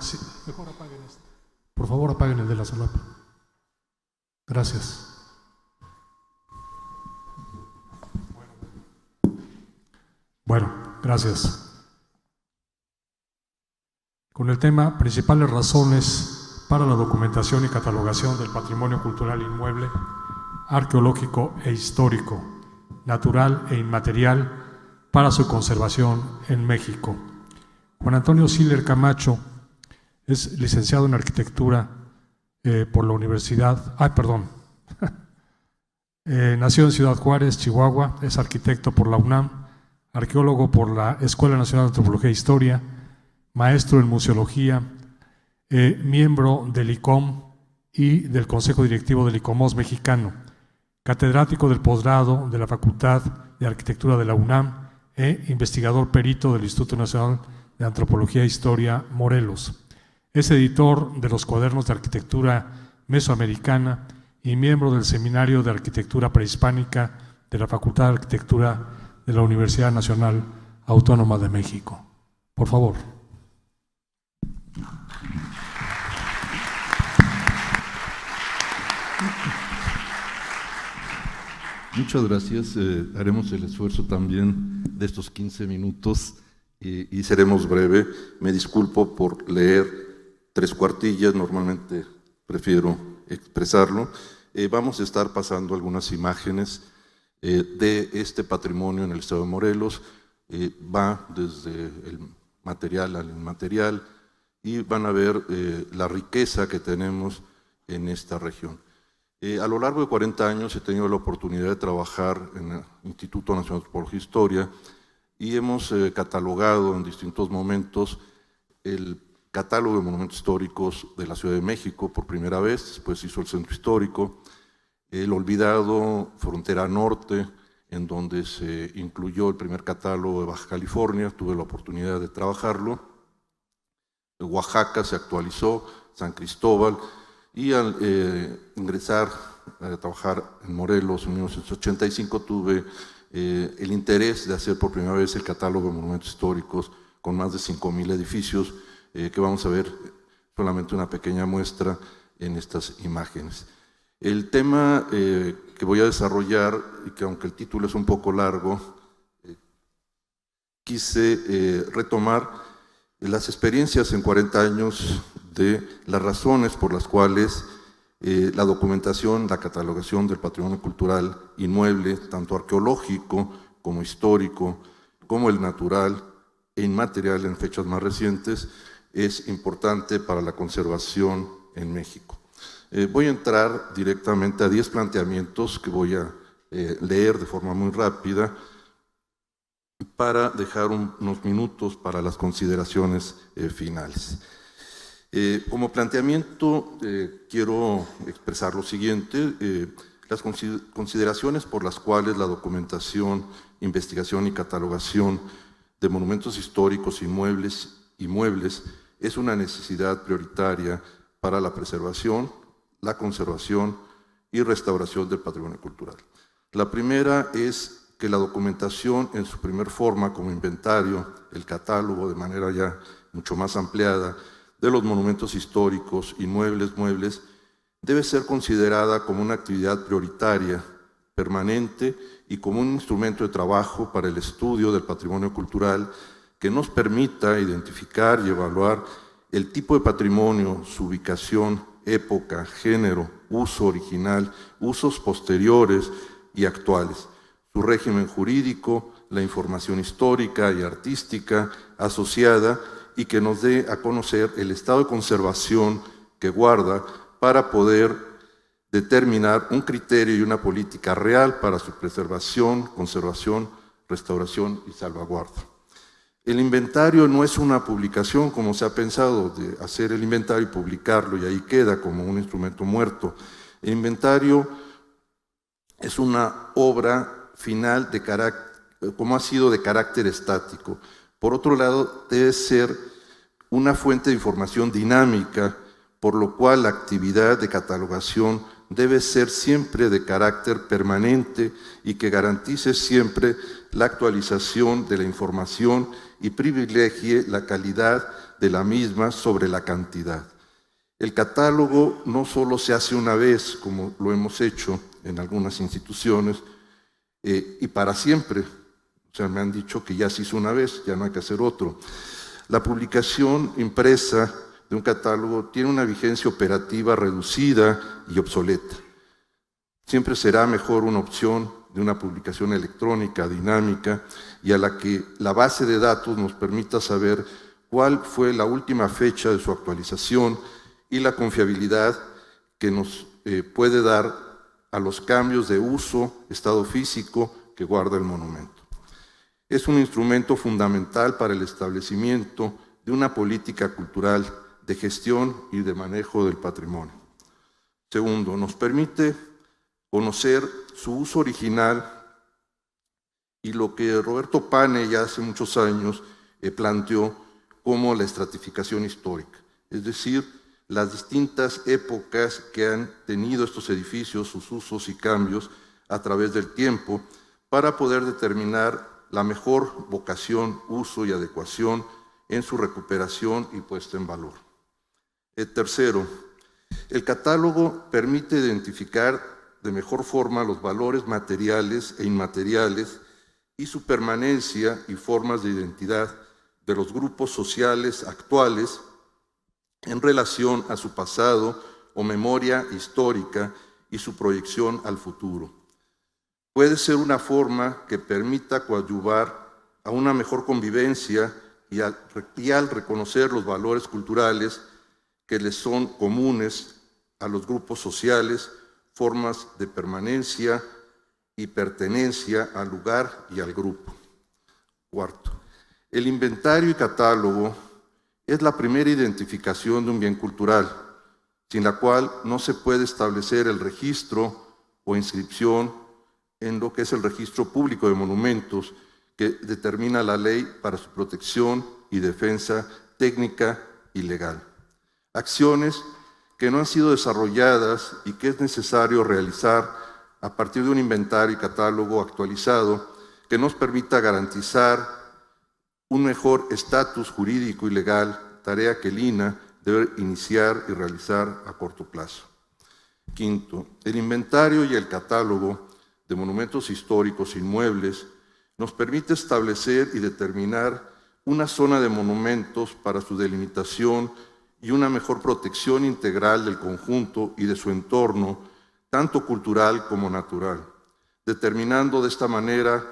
A: sí, mejor apaguen este. Por favor, apaguen el de la solapa. Gracias. Bueno, gracias. con el tema Principales razones para la documentación y catalogación del patrimonio cultural inmueble, arqueológico e histórico, natural e inmaterial para su conservación en México. Juan Antonio Siller Camacho es licenciado en arquitectura por la Universidad, nació en Ciudad Juárez, Chihuahua, es arquitecto por la UNAM, arqueólogo por la Escuela Nacional de Antropología e Historia, maestro en museología, miembro del ICOM y del Consejo Directivo del ICOMOS mexicano, catedrático del posgrado de la Facultad de Arquitectura de la UNAM e investigador perito del Instituto Nacional de Antropología e Historia, Morelos. Es editor de los Cuadernos de Arquitectura Mesoamericana y miembro del Seminario de Arquitectura Prehispánica de la Facultad de Arquitectura de la Universidad Nacional Autónoma de México. Por favor.
F: Muchas gracias. Haremos el esfuerzo también de estos 15 minutos y seremos breve. Me disculpo por leer 3 cuartillas, normalmente prefiero expresarlo. Vamos a estar pasando algunas imágenes de este patrimonio en el estado de Morelos. Va desde el material al inmaterial y van a ver la riqueza que tenemos en esta región. A lo largo de 40 años he tenido la oportunidad de trabajar en el Instituto Nacional de Antropología e Historia y hemos catalogado en distintos momentos el catálogo de monumentos históricos de la Ciudad de México por primera vez, después hizo el Centro Histórico, el olvidado Frontera Norte, en donde se incluyó el primer catálogo de Baja California, tuve la oportunidad de trabajarlo, Oaxaca se actualizó, San Cristóbal, y al ingresar a trabajar en Morelos en 1985 tuve el interés de hacer por primera vez el catálogo de monumentos históricos con más de 5,000 edificios, que vamos a ver solamente una pequeña muestra en estas imágenes. El tema que voy a desarrollar, y que aunque el título es un poco largo, quise retomar las experiencias en 40 años de las razones por las cuales la documentación, la catalogación del patrimonio cultural inmueble, tanto arqueológico como histórico, como el natural e inmaterial en fechas más recientes, es importante para la conservación en México. Voy a entrar directamente a 10 planteamientos que voy a leer de forma muy rápida para dejar unos minutos para las consideraciones finales. Como planteamiento quiero expresar lo siguiente, las consideraciones por las cuales la documentación, investigación y catalogación de monumentos históricos inmuebles es una necesidad prioritaria para la preservación, la conservación y restauración del patrimonio cultural. La primera es que la documentación en su primer forma como inventario, el catálogo de manera ya mucho más ampliada de los monumentos históricos, muebles, debe ser considerada como una actividad prioritaria, permanente y como un instrumento de trabajo para el estudio del patrimonio cultural que nos permita identificar y evaluar el tipo de patrimonio, su ubicación, época, género, uso original, usos posteriores y actuales, su régimen jurídico, la información histórica y artística asociada y que nos dé a conocer el estado de conservación que guarda para poder determinar un criterio y una política real para su preservación, conservación, restauración y salvaguarda. El inventario no es una publicación, como se ha pensado, de hacer el inventario y publicarlo y ahí queda como un instrumento muerto. El inventario es una obra final de como ha sido de carácter estático. Por otro lado, debe ser una fuente de información dinámica, por lo cual la actividad de catalogación debe ser siempre de carácter permanente y que garantice siempre la actualización de la información y privilegie la calidad de la misma sobre la cantidad. El catálogo no solo se hace una vez, como lo hemos hecho en algunas instituciones, y para siempre. O sea, me han dicho que ya se hizo una vez, ya no hay que hacer otro. La publicación impresa de un catálogo tiene una vigencia operativa reducida y obsoleta. Siempre será mejor una opción de una publicación electrónica, dinámica, y a la que la base de datos nos permita saber cuál fue la última fecha de su actualización y la confiabilidad que nos puede dar a los cambios de uso, estado físico que guarda el monumento. Es un instrumento fundamental para el establecimiento de una política cultural de gestión y de manejo del patrimonio. Segundo, nos permite conocer su uso original y lo que Roberto Pane ya hace muchos años planteó como la estratificación histórica, es decir, las distintas épocas que han tenido estos edificios, sus usos y cambios a través del tiempo, para poder determinar la mejor vocación, uso y adecuación en su recuperación y puesta en valor. Tercero, el catálogo permite identificar de mejor forma los valores materiales e inmateriales y su permanencia y formas de identidad de los grupos sociales actuales en relación a su pasado o memoria histórica y su proyección al futuro. Puede ser una forma que permita coadyuvar a una mejor convivencia y al reconocer los valores culturales que les son comunes a los grupos sociales, formas de permanencia y pertenencia al lugar y al grupo. Cuarto, el inventario y catálogo es la primera identificación de un bien cultural, sin la cual no se puede establecer el registro o inscripción en lo que es el registro público de monumentos que determina la ley para su protección y defensa técnica y legal. Acciones que no han sido desarrolladas y que es necesario realizar a partir de un inventario y catálogo actualizado que nos permita garantizar un mejor estatus jurídico y legal, tarea que el INAH debe iniciar y realizar a corto plazo. Quinto, el inventario y el catálogo de monumentos históricos inmuebles nos permite establecer y determinar una zona de monumentos para su delimitación y una mejor protección integral del conjunto y de su entorno, tanto cultural como natural, determinando de esta manera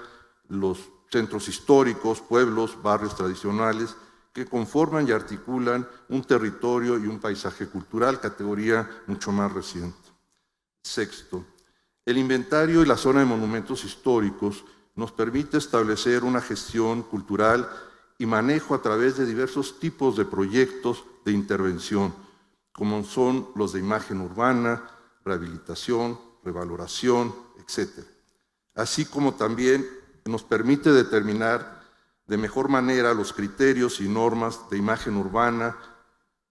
F: los centros históricos, pueblos, barrios tradicionales que conforman y articulan un territorio y un paisaje cultural, categoría mucho más reciente. Sexto, el inventario y la zona de monumentos históricos nos permite establecer una gestión cultural y manejo a través de diversos tipos de proyectos de intervención, como son los de imagen urbana, rehabilitación, revaloración, etc. Así como también nos permite determinar de mejor manera los criterios y normas de imagen urbana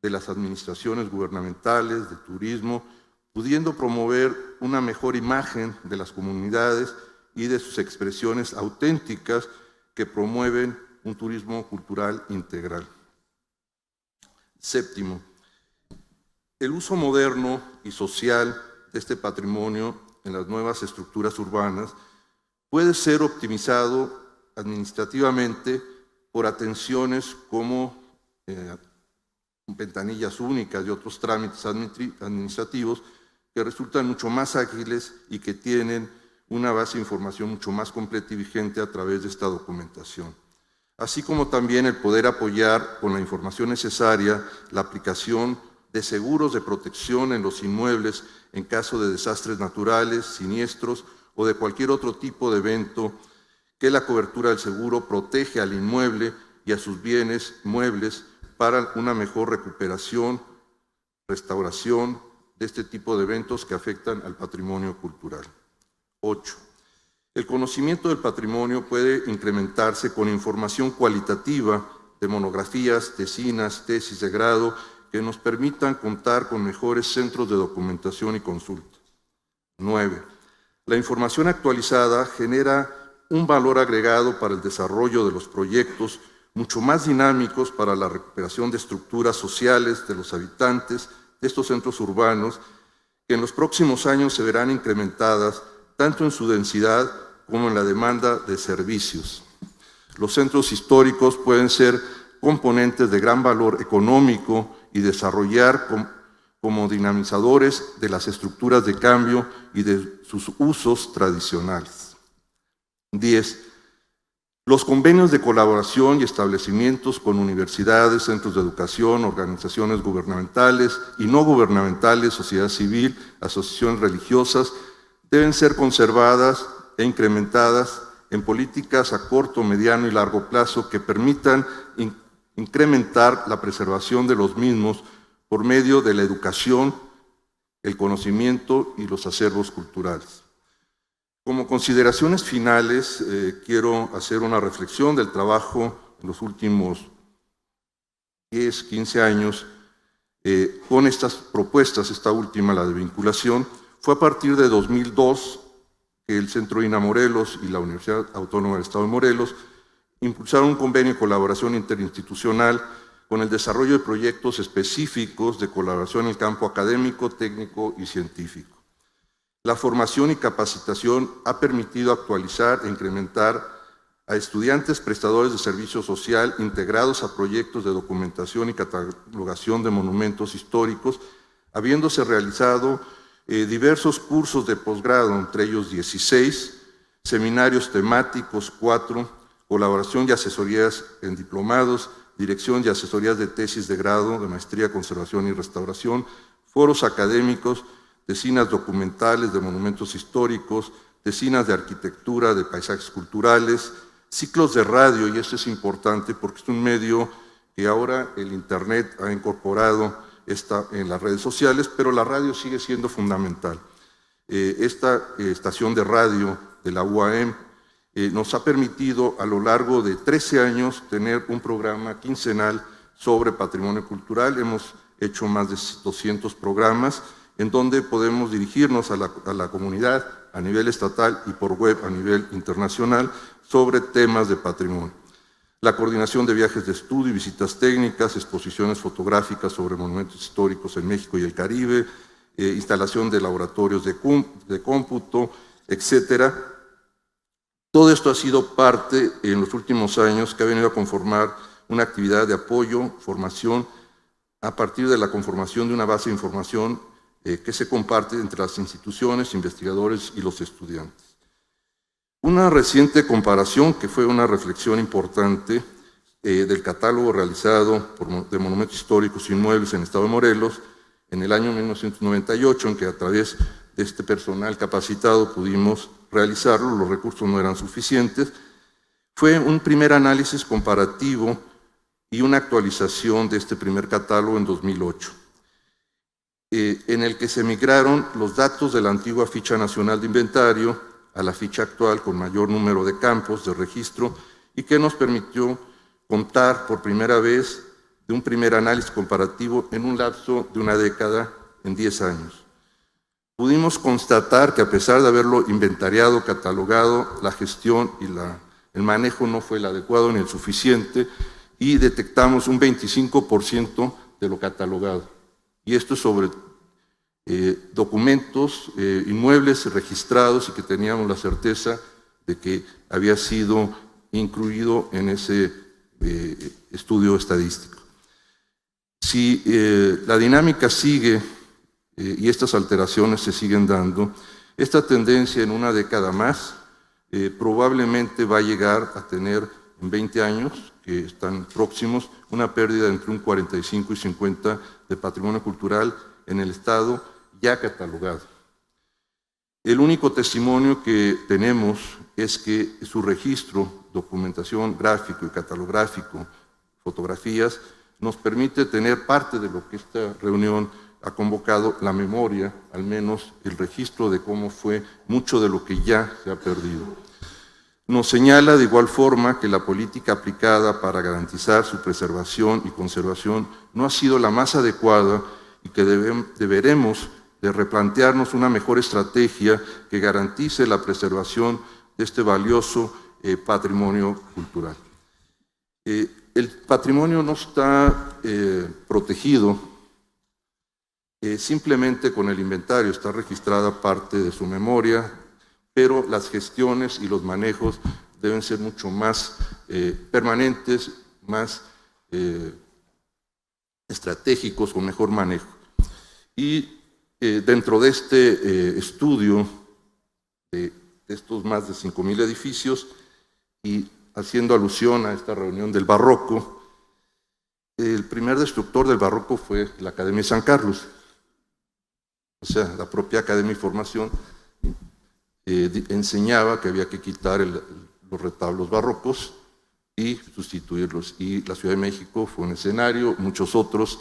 F: de las administraciones gubernamentales, de turismo, pudiendo promover una mejor imagen de las comunidades y de sus expresiones auténticas que promueven un turismo cultural integral. Séptimo, el uso moderno y social de este patrimonio en las nuevas estructuras urbanas puede ser optimizado administrativamente por atenciones como ventanillas únicas y otros trámites administrativos que resultan mucho más ágiles y que tienen una base de información mucho más completa y vigente a través de esta documentación. Así como también el poder apoyar con la información necesaria la aplicación de seguros de protección en los inmuebles en caso de desastres naturales, siniestros o de cualquier otro tipo de evento, que la cobertura del seguro protege al inmueble y a sus bienes muebles para una mejor recuperación, restauración de este tipo de eventos que afectan al patrimonio cultural. 8. El conocimiento del patrimonio puede incrementarse con información cualitativa de monografías, tesinas, tesis de grado que nos permitan contar con mejores centros de documentación y consulta. 9. La información actualizada genera un valor agregado para el desarrollo de los proyectos mucho más dinámicos para la recuperación de estructuras sociales de los habitantes de estos centros urbanos que en los próximos años se verán incrementadas tanto en su densidad como en la demanda de servicios. Los centros históricos pueden ser componentes de gran valor económico y desarrollar como dinamizadores de las estructuras de cambio y de sus usos tradicionales. 10. Los convenios de colaboración y establecimientos con universidades, centros de educación, organizaciones gubernamentales y no gubernamentales, sociedad civil, asociaciones religiosas, deben ser conservadas e incrementadas en políticas a corto, mediano y largo plazo que permitan incrementar la preservación de los mismos por medio de la educación, el conocimiento y los acervos culturales. Como consideraciones finales, quiero hacer una reflexión del trabajo en los últimos 10, 15 años con estas propuestas. Esta última, la de vinculación, fue a partir de 2002 que el Centro INA Morelos y la Universidad Autónoma del Estado de Morelos impulsaron un convenio de colaboración interinstitucional con el desarrollo de proyectos específicos de colaboración en el campo académico, técnico y científico. La formación y capacitación ha permitido actualizar e incrementar a estudiantes prestadores de servicio social integrados a proyectos de documentación y catalogación de monumentos históricos, habiéndose realizado diversos cursos de posgrado, entre ellos 16, seminarios temáticos 4, colaboración y asesorías en diplomados, dirección y asesorías de tesis de grado, de maestría, conservación y restauración, foros académicos, tesinas documentales de monumentos históricos, tesinas de arquitectura, de paisajes culturales, ciclos de radio, y esto es importante porque es un medio que ahora el Internet ha incorporado en las redes sociales, pero la radio sigue siendo fundamental. Esta estación de radio de la UAM nos ha permitido a lo largo de 13 años tener un programa quincenal sobre patrimonio cultural. Hemos hecho más de 200 programas en donde podemos dirigirnos a la comunidad a nivel estatal y por web a nivel internacional sobre temas de patrimonio. La coordinación de viajes de estudio y visitas técnicas, exposiciones fotográficas sobre monumentos históricos en México y el Caribe, instalación de laboratorios de cómputo, etcétera. Todo esto ha sido parte en los últimos años que ha venido a conformar una actividad de apoyo, formación, a partir de la conformación de una base de información que se comparte entre las instituciones, investigadores y los estudiantes. Una reciente comparación, que fue una reflexión importante, del catálogo realizado de monumentos históricos e inmuebles en el Estado de Morelos en el año 1998, en que a través de este personal capacitado pudimos realizarlo, los recursos no eran suficientes, fue un primer análisis comparativo y una actualización de este primer catálogo en 2008. En el que se migraron los datos de la antigua ficha nacional de inventario a la ficha actual con mayor número de campos de registro y que nos permitió contar por primera vez de un primer análisis comparativo en un lapso de una década en 10 años. Pudimos constatar que a pesar de haberlo inventariado, catalogado, la gestión y el manejo no fue el adecuado ni el suficiente y detectamos un 25% de lo catalogado. Y esto es sobre documentos, inmuebles registrados y que teníamos la certeza de que había sido incluido en ese estudio estadístico. Si la dinámica sigue y estas alteraciones se siguen dando, esta tendencia en una década más probablemente va a llegar a tener en 20 años, que están próximos, una pérdida entre un 45 y 50 de patrimonio cultural en el Estado ya catalogado. El único testimonio que tenemos es que su registro, documentación gráfico y catalográfico, fotografías, nos permite tener parte de lo que esta reunión ha convocado, la memoria, al menos el registro de cómo fue mucho de lo que ya se ha perdido. Nos señala de igual forma que la política aplicada para garantizar su preservación y conservación no ha sido la más adecuada y que deberemos de replantearnos una mejor estrategia que garantice la preservación de este valioso patrimonio cultural. El patrimonio no está protegido simplemente con el inventario, está registrada parte de su memoria, pero las gestiones y los manejos deben ser mucho más permanentes, más estratégicos, con mejor manejo. Y dentro de este estudio de estos más de 5,000 edificios, y haciendo alusión a esta reunión del barroco, el primer destructor del barroco fue la Academia de San Carlos. O sea, la propia Academia de Formación enseñaba que había que quitar los retablos barrocos y sustituirlos. Y la Ciudad de México fue un escenario, muchos otros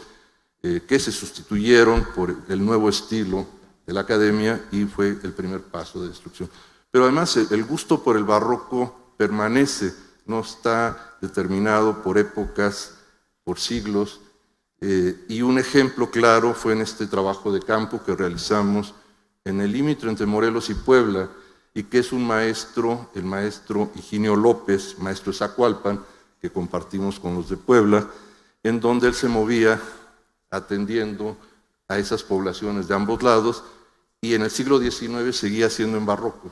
F: que se sustituyeron por el nuevo estilo de la Academia, y fue el primer paso de destrucción. Pero además el gusto por el barroco permanece, no está determinado por épocas, por siglos, y un ejemplo claro fue en este trabajo de campo que realizamos en el límite entre Morelos y Puebla, y que es un maestro, el maestro Higinio López, maestro de Zacualpan, que compartimos con los de Puebla, en donde él se movía atendiendo a esas poblaciones de ambos lados, y en el siglo XIX seguía siendo en barroco.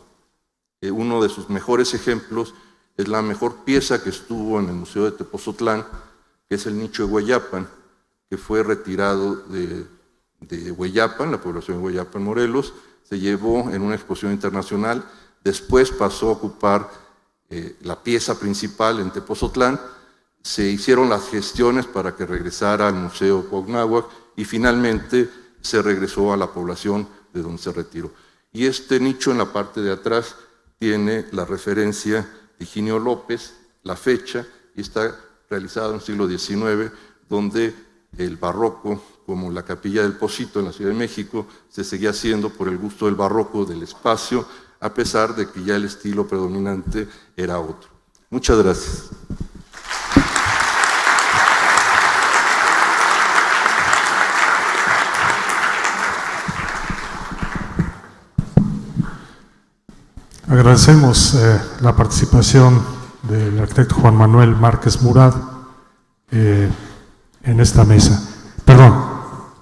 F: Uno de sus mejores ejemplos es la mejor pieza que estuvo en el Museo de Tepozotlán, que es el nicho de Hueyapan, que fue retirado de Hueyapan, la población de Hueyapan, Morelos, se llevó en una exposición internacional, después pasó a ocupar la pieza principal en Tepozotlán, se hicieron las gestiones para que regresara al Museo Cuauhnáhuac y finalmente se regresó a la población de donde se retiró. Y este nicho en la parte de atrás tiene la referencia de Higinio López, la fecha, y está realizado en el siglo XIX, donde el barroco, como la Capilla del Pocito en la Ciudad de México, se seguía haciendo por el gusto del barroco del espacio, a pesar de que ya el estilo predominante era otro. Muchas gracias.
A: Agradecemos la participación del arquitecto Juan Manuel Márquez Murad en esta mesa. Perdón,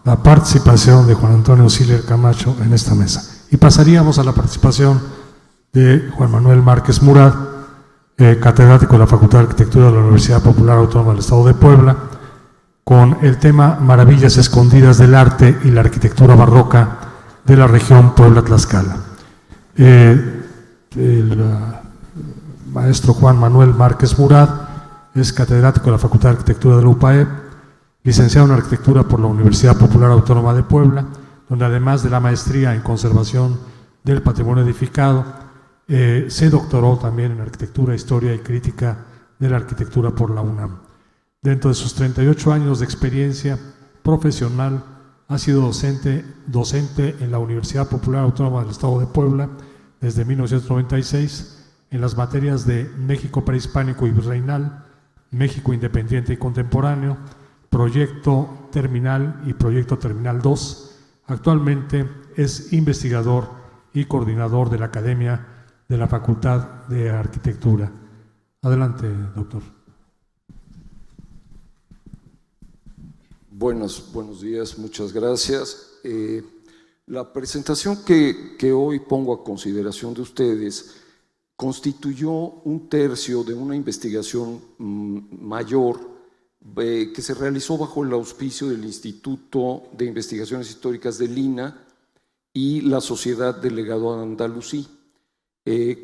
A: la participación de Juan Antonio Siller Camacho en esta mesa. Y pasaríamos a la participación de Juan Manuel Márquez Murad, catedrático de la Facultad de Arquitectura de la Universidad Popular Autónoma del Estado de Puebla, con el tema Maravillas escondidas del arte y la arquitectura barroca de la región Puebla-Tlaxcala. El maestro Juan Manuel Márquez Murad es catedrático de la Facultad de Arquitectura de la UPAEP, licenciado en Arquitectura por la Universidad Popular Autónoma de Puebla, donde además de la maestría en Conservación del Patrimonio Edificado, se doctoró también en Arquitectura, Historia y Crítica de la Arquitectura por la UNAM. Dentro de sus 38 años de experiencia profesional, ha sido docente en la Universidad Popular Autónoma del Estado de Puebla desde 1996 en las materias de México prehispánico y virreinal, México independiente y contemporáneo, Proyecto Terminal y Proyecto Terminal 2. Actualmente es investigador y coordinador de la Academia de la Facultad de Arquitectura. Adelante, doctor.
G: Buenos días, muchas gracias. La presentación que hoy pongo a consideración de ustedes constituyó un tercio de una investigación mayor que se realizó bajo el auspicio del Instituto de Investigaciones Históricas del INAH y la Sociedad del Legado Andalusí,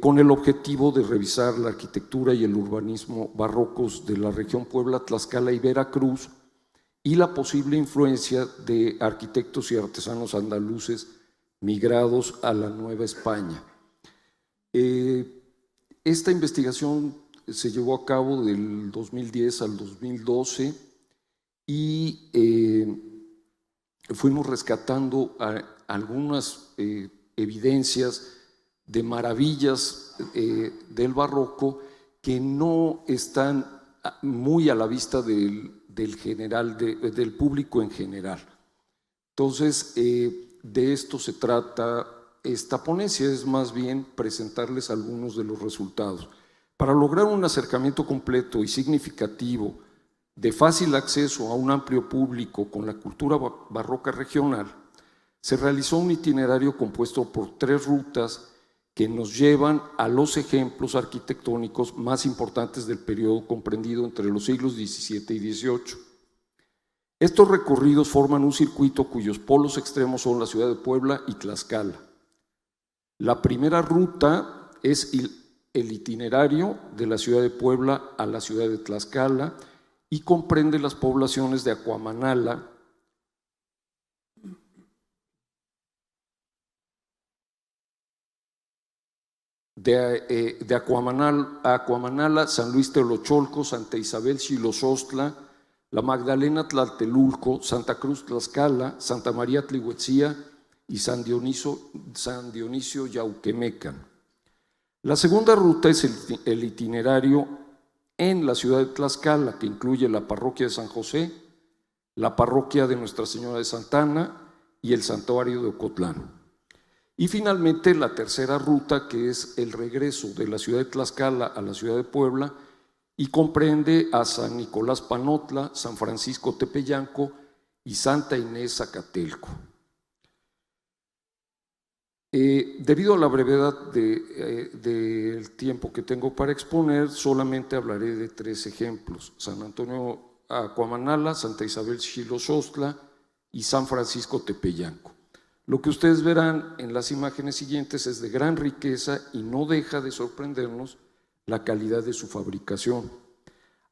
G: con el objetivo de revisar la arquitectura y el urbanismo barrocos de la región Puebla, Tlaxcala y Veracruz, y la posible influencia de arquitectos y artesanos andaluces migrados a la Nueva España. Esta investigación se llevó a cabo del 2010 al 2012 y fuimos rescatando algunas evidencias de maravillas del barroco que no están muy a la vista del público en general. Entonces, de esto se trata esta ponencia, es más bien presentarles algunos de los resultados. Para lograr un acercamiento completo y significativo de fácil acceso a un amplio público con la cultura barroca regional, se realizó un itinerario compuesto por 3 rutas que nos llevan a los ejemplos arquitectónicos más importantes del periodo comprendido entre los siglos XVII y XVIII. Estos recorridos forman un circuito cuyos polos extremos son la ciudad de Puebla y Tlaxcala. La primera ruta es el itinerario de la ciudad de Puebla a la ciudad de Tlaxcala y comprende las poblaciones de Acuamanala, de Acuamanala, San Luis Teolocholco, Santa Isabel Xilosostla, La Magdalena Tlatelulco, Santa Cruz Tlaxcala, Santa María Tlihuetzía y San Dionisio Yauquemecan. La segunda ruta es el itinerario en la ciudad de Tlaxcala, que incluye la parroquia de San José, la parroquia de Nuestra Señora de Santana y el santuario de Ocotlán. Y finalmente la tercera ruta, que es el regreso de la ciudad de Tlaxcala a la ciudad de Puebla, y comprende a San Nicolás Panotla, San Francisco Tepeyanco y Santa Inés Zacatelco. Debido a la brevedad del tiempo que tengo para exponer, solamente hablaré de 3 ejemplos: San Antonio Acuamanala, Santa Isabel Xilosostla y San Francisco Tepeyanco. Lo que ustedes verán en las imágenes siguientes es de gran riqueza y no deja de sorprendernos la calidad de su fabricación,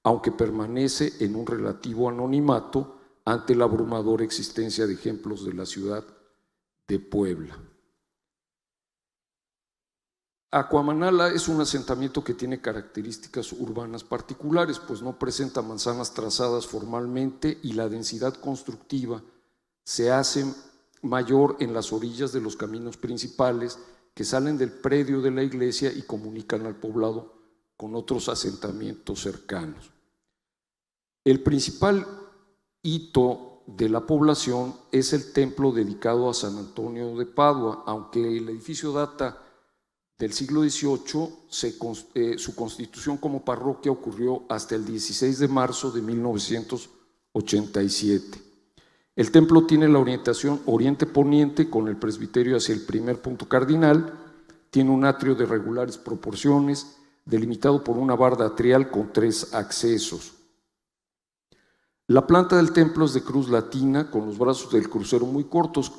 G: aunque permanece en un relativo anonimato ante la abrumadora existencia de ejemplos de la ciudad de Puebla. Acuamanala es un asentamiento que tiene características urbanas particulares, pues no presenta manzanas trazadas formalmente y la densidad constructiva se hace mayor en las orillas de los caminos principales que salen del predio de la iglesia y comunican al poblado con otros asentamientos cercanos. El principal hito de la población es el templo dedicado a San Antonio de Padua, aunque el edificio data del siglo XVIII, su constitución como parroquia ocurrió hasta el 16 de marzo de 1987. El templo tiene la orientación oriente-poniente con el presbiterio hacia el primer punto cardinal, tiene un atrio de regulares proporciones, delimitado por una barda atrial con 3 accesos. La planta del templo es de cruz latina con los brazos del crucero muy cortos,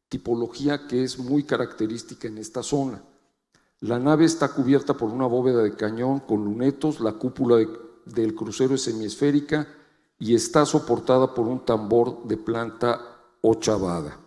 G: tipología que es muy característica en esta zona. La nave está cubierta por una bóveda de cañón con lunetos, la cúpula del crucero es semiesférica y está soportada por un tambor de planta ochavada.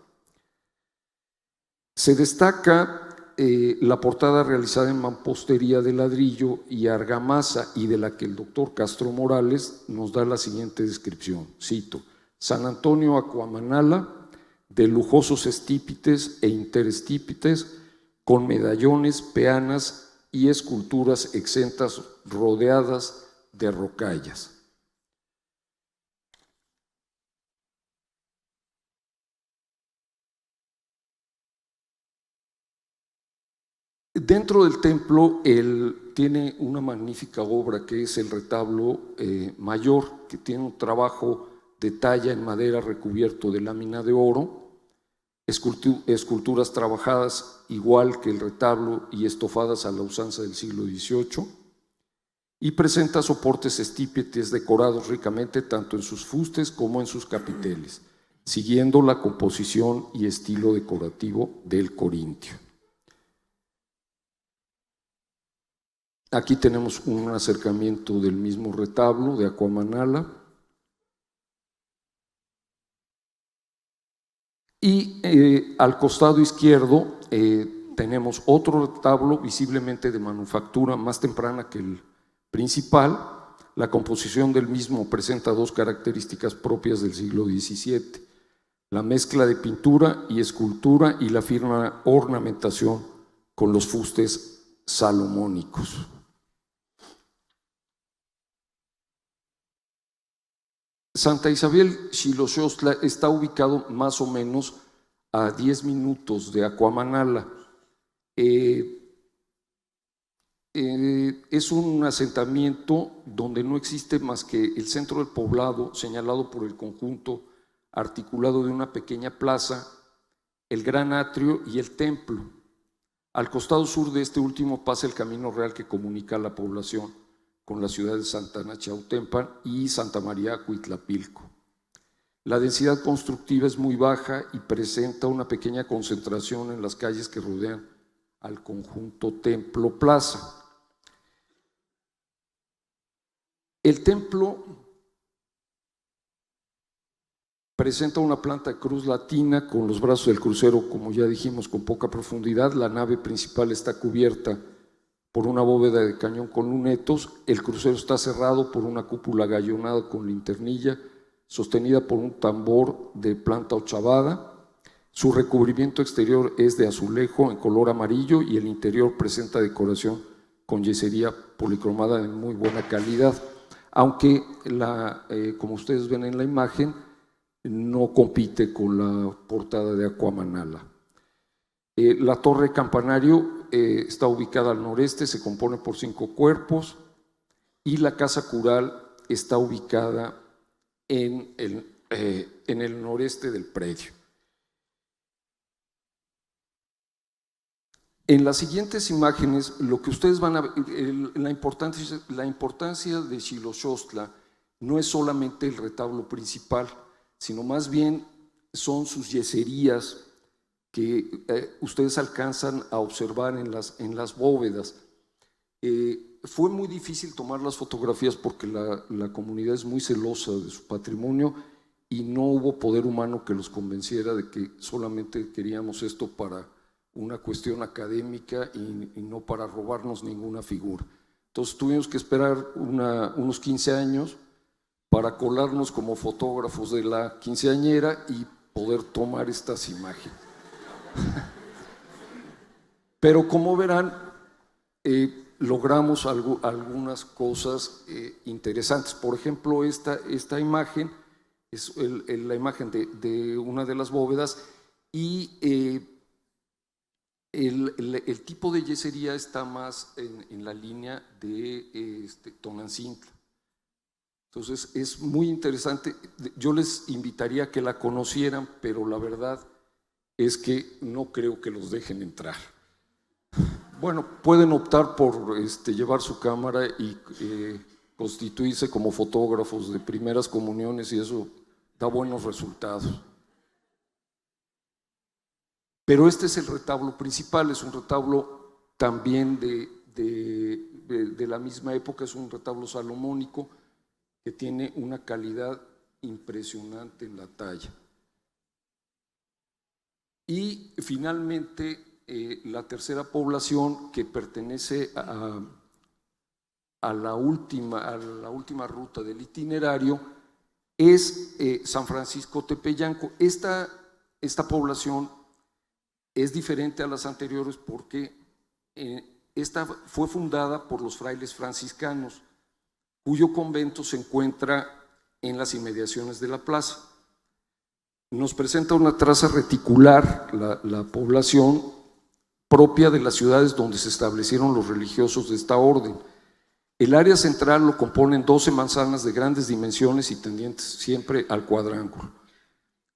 G: Se destaca la portada realizada en mampostería de ladrillo y argamasa y de la que el doctor Castro Morales nos da la siguiente descripción, cito: San Antonio Acuamanala, de lujosos estípites e interestípites, con medallones, peanas y esculturas exentas rodeadas de rocallas. Dentro del templo, él tiene una magnífica obra que es el retablo mayor, que tiene un trabajo de talla en madera recubierto de lámina de oro, esculturas trabajadas igual que el retablo y estofadas a la usanza del siglo XVIII, y presenta soportes estípites decorados ricamente tanto en sus fustes como en sus capiteles, siguiendo la composición y estilo decorativo del corintio. Aquí tenemos un acercamiento del mismo retablo de Acuamanala. Y al costado izquierdo tenemos otro retablo visiblemente de manufactura más temprana que el principal. La composición del mismo presenta 2 características propias del siglo XVII: la mezcla de pintura y escultura y la fina ornamentación con los fustes salomónicos. Santa Isabel Xilosostla está ubicado más o menos a 10 minutos de Acuamanala. Es un asentamiento donde no existe más que el centro del poblado, señalado por el conjunto articulado de una pequeña plaza, el gran atrio y el templo. Al costado sur de este último pasa el camino real que comunica a la población con la ciudad de Santana Chautempan y Santa María Cuitlapilco. La densidad constructiva es muy baja y presenta una pequeña concentración en las calles que rodean al conjunto templo-plaza. El templo presenta una planta de cruz latina con los brazos del crucero, como ya dijimos, con poca profundidad. La nave principal está cubierta por una bóveda de cañón con lunetos. El crucero está cerrado por una cúpula gallonada con linternilla, sostenida por un tambor de planta ochavada. Su recubrimiento exterior es de azulejo en color amarillo y el interior presenta decoración con yesería policromada de muy buena calidad, aunque como ustedes ven en la imagen, no compite con la portada de Aquamanala. La torre campanario está ubicada al noreste, se compone por 5 cuerpos, y la casa cural está ubicada en el noreste del predio. En las siguientes imágenes, lo que ustedes van a ver, la importancia de Xiloxostla no es solamente el retablo principal, sino más bien son sus yeserías que ustedes alcanzan a observar en las bóvedas. Fue muy difícil tomar las fotografías porque la comunidad es muy celosa de su patrimonio y no hubo poder humano que los convenciera de que solamente queríamos esto para una cuestión académica y no para robarnos ninguna figura. Entonces tuvimos que esperar unos 15 años para colarnos como fotógrafos de la quinceañera y poder tomar estas imágenes. Pero como verán, logramos algunas cosas interesantes. Por ejemplo, esta imagen es la imagen de una de las bóvedas y el tipo de yesería está más en la línea de Tonancintla. Entonces es muy interesante. Yo les invitaría a que la conocieran, pero la verdad es que no creo que los dejen entrar. Bueno, pueden optar por llevar su cámara y constituirse como fotógrafos de primeras comuniones y eso da buenos resultados. Pero este es el retablo principal, es un retablo también de la misma época, es un retablo salomónico que tiene una calidad impresionante en la talla. Y finalmente, la tercera población que pertenece a la última ruta del itinerario es San Francisco Tepeyanco. Esta población es diferente a las anteriores porque esta fue fundada por los frailes franciscanos, cuyo convento se encuentra en las inmediaciones de la plaza. Nos presenta una traza reticular, la población propia de las ciudades donde se establecieron los religiosos de esta orden. El área central lo componen 12 manzanas de grandes dimensiones y tendientes siempre al cuadrángulo.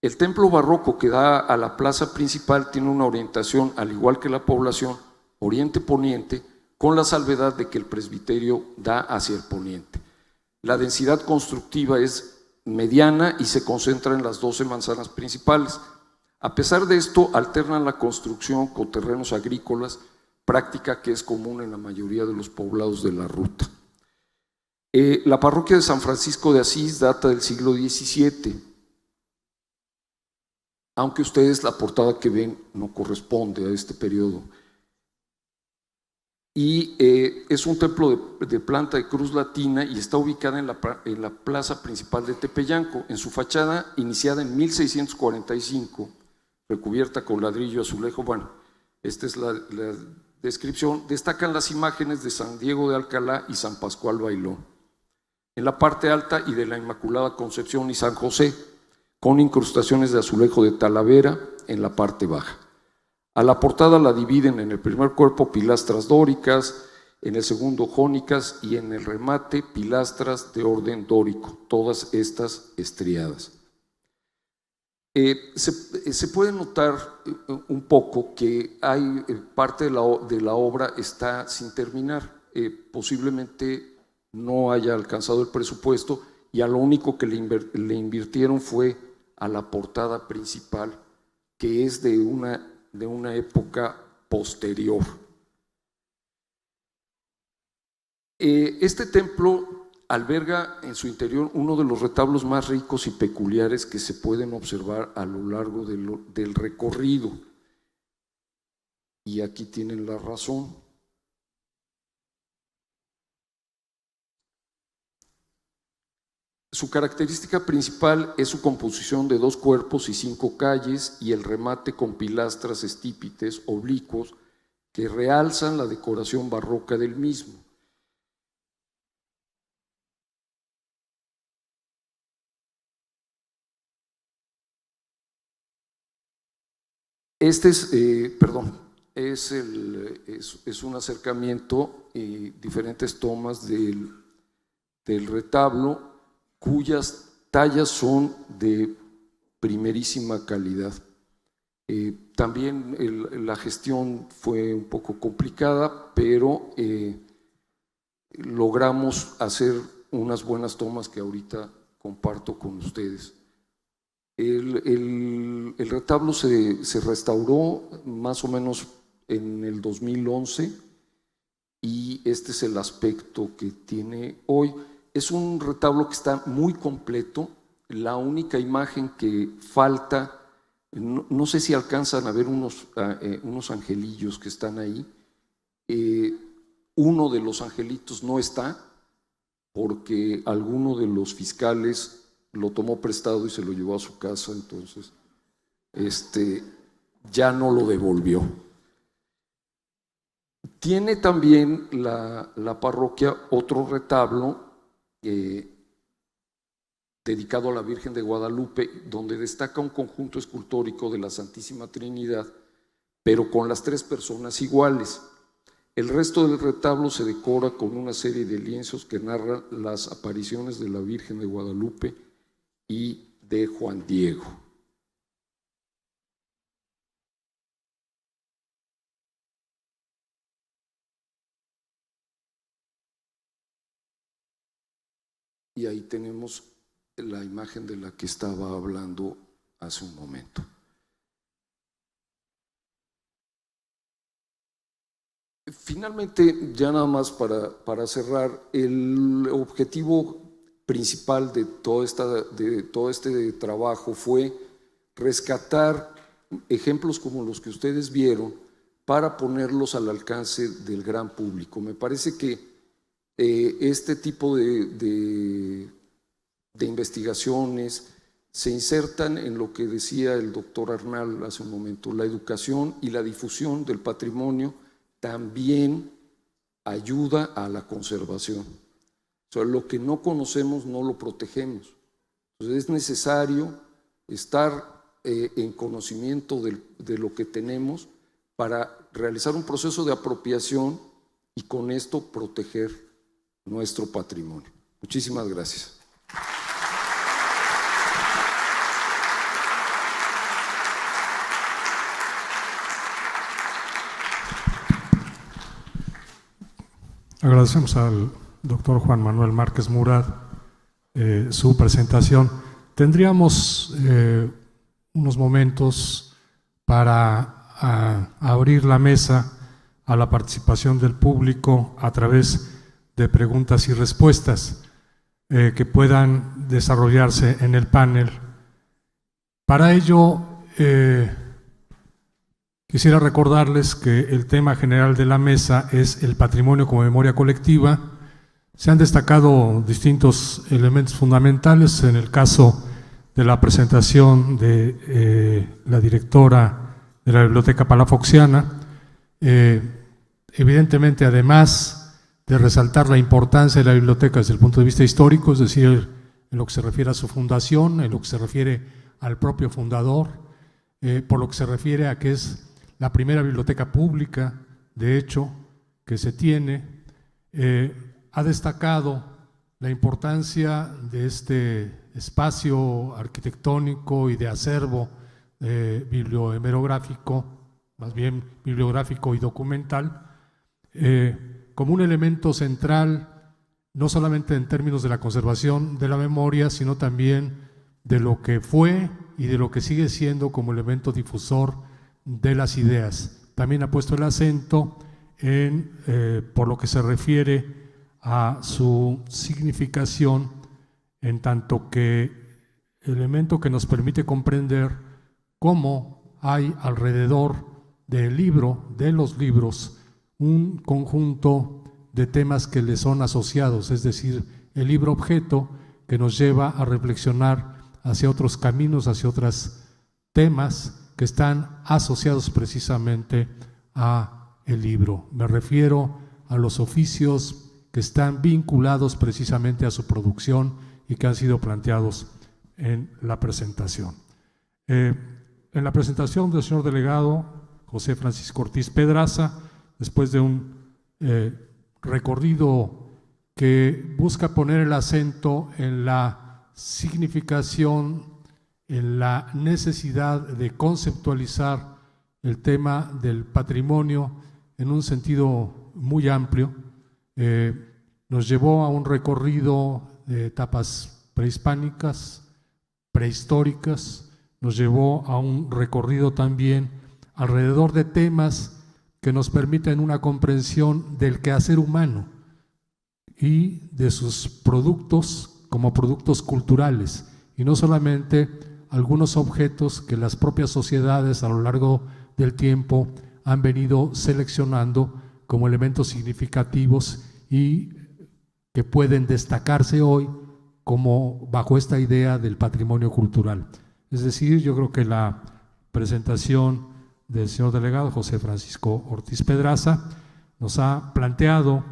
G: El templo barroco que da a la plaza principal tiene una orientación, al igual que la población, oriente-poniente, con la salvedad de que el presbiterio da hacia el poniente. La densidad constructiva es mediana y se concentra en las 12 manzanas principales. A pesar de esto, alternan la construcción con terrenos agrícolas, práctica que es común en la mayoría de los poblados de la ruta. La parroquia de San Francisco de Asís data del siglo XVII, aunque ustedes la portada que ven no corresponde a este periodo. Y es un templo de planta de cruz latina y está ubicada en la plaza principal de Tepeyanco. En su fachada, iniciada en 1645, recubierta con ladrillo azulejo, bueno, esta es la descripción, destacan las imágenes de San Diego de Alcalá y San Pascual Bailón. En la parte alta y de la Inmaculada Concepción y San José, con incrustaciones de azulejo de Talavera en la parte baja. A la portada la dividen en el primer cuerpo pilastras dóricas, en el segundo jónicas y en el remate pilastras de orden dórico, todas estas estriadas. Se puede notar un poco que hay parte de la obra está sin terminar. Posiblemente no haya alcanzado el presupuesto y a lo único que le invirtieron fue a la portada principal, que es de una época posterior. Este templo alberga en su interior uno de los retablos más ricos y peculiares que se pueden observar a lo largo del recorrido. Y aquí tienen la razón. Su característica principal es su composición de 2 cuerpos y 5 calles y el remate con pilastras estípites oblicuos que realzan la decoración barroca del mismo. Este es un acercamiento y diferentes tomas del retablo cuyas tallas son de primerísima calidad. También la gestión fue un poco complicada, pero logramos hacer unas buenas tomas que ahorita comparto con ustedes. El retablo se restauró más o menos en el 2011 y este es el aspecto que tiene hoy. Es un retablo que está muy completo. La única imagen que falta, no sé si alcanzan a ver unos angelillos que están ahí. Uno de los angelitos no está porque alguno de los fiscales lo tomó prestado y se lo llevó a su casa, entonces ya no lo devolvió. Tiene también la parroquia otro retablo dedicado a la Virgen de Guadalupe, donde destaca un conjunto escultórico de la Santísima Trinidad, pero con las 3 personas iguales. El resto del retablo se decora con una serie de lienzos que narran las apariciones de la Virgen de Guadalupe y de Juan Diego. Y ahí tenemos la imagen de la que estaba hablando hace un momento. Finalmente, ya nada más para cerrar, el objetivo principal de todo este trabajo fue rescatar ejemplos como los que ustedes vieron para ponerlos al alcance del gran público. Me parece que este tipo de investigaciones se insertan en lo que decía el doctor Arnal hace un momento. La educación y la difusión del patrimonio también ayuda a la conservación. O sea, lo que no conocemos no lo protegemos. Entonces es necesario estar en conocimiento de lo que tenemos para realizar un proceso de apropiación y con esto proteger nuestro patrimonio. Muchísimas gracias.
A: Agradecemos al doctor Juan Manuel Márquez Murad su presentación. Tendríamos unos momentos para abrir la mesa a la participación del público a través de preguntas y respuestas que puedan desarrollarse en el panel. Para ello, quisiera recordarles que el tema general de la mesa es el patrimonio como memoria colectiva. Se han destacado distintos elementos fundamentales. En el caso de la presentación de la directora de la Biblioteca Palafoxiana, evidentemente, además de resaltar la importancia de la biblioteca desde el punto de vista histórico, es decir, en lo que se refiere a su fundación, en lo que se refiere al propio fundador, por lo que se refiere a que es la primera biblioteca pública, de hecho, que se tiene, ha destacado la importancia de este espacio arquitectónico y de acervo bibliohemerográfico, más bien bibliográfico y documental, como un elemento central, no solamente en términos de la conservación de la memoria, sino también de lo que fue y de lo que sigue siendo como elemento difusor de las ideas. También ha puesto el acento en, por lo que se refiere a su significación, en tanto que elemento que nos permite comprender cómo hay alrededor del libro, de los libros, un conjunto de temas que le son asociados, es decir, el libro objeto que nos lleva a reflexionar hacia otros caminos, hacia otros temas que están asociados precisamente a el libro. Me refiero a los oficios que están vinculados precisamente a su producción y que han sido planteados en la presentación. En la presentación del señor delegado José Francisco Ortiz Pedraza, después de un recorrido que busca poner el acento en la significación, en la necesidad de conceptualizar el tema del patrimonio en un sentido muy amplio, nos llevó a un recorrido de etapas prehispánicas, prehistóricas, nos llevó a un recorrido también alrededor de temas que nos permiten una comprensión del quehacer humano y de sus productos como productos culturales, y no solamente algunos objetos que las propias sociedades a lo largo del tiempo han venido seleccionando como elementos significativos y que pueden destacarse hoy como bajo esta idea del patrimonio cultural. Es decir, yo creo que la presentación del señor delegado José Francisco Ortiz Pedraza nos ha planteado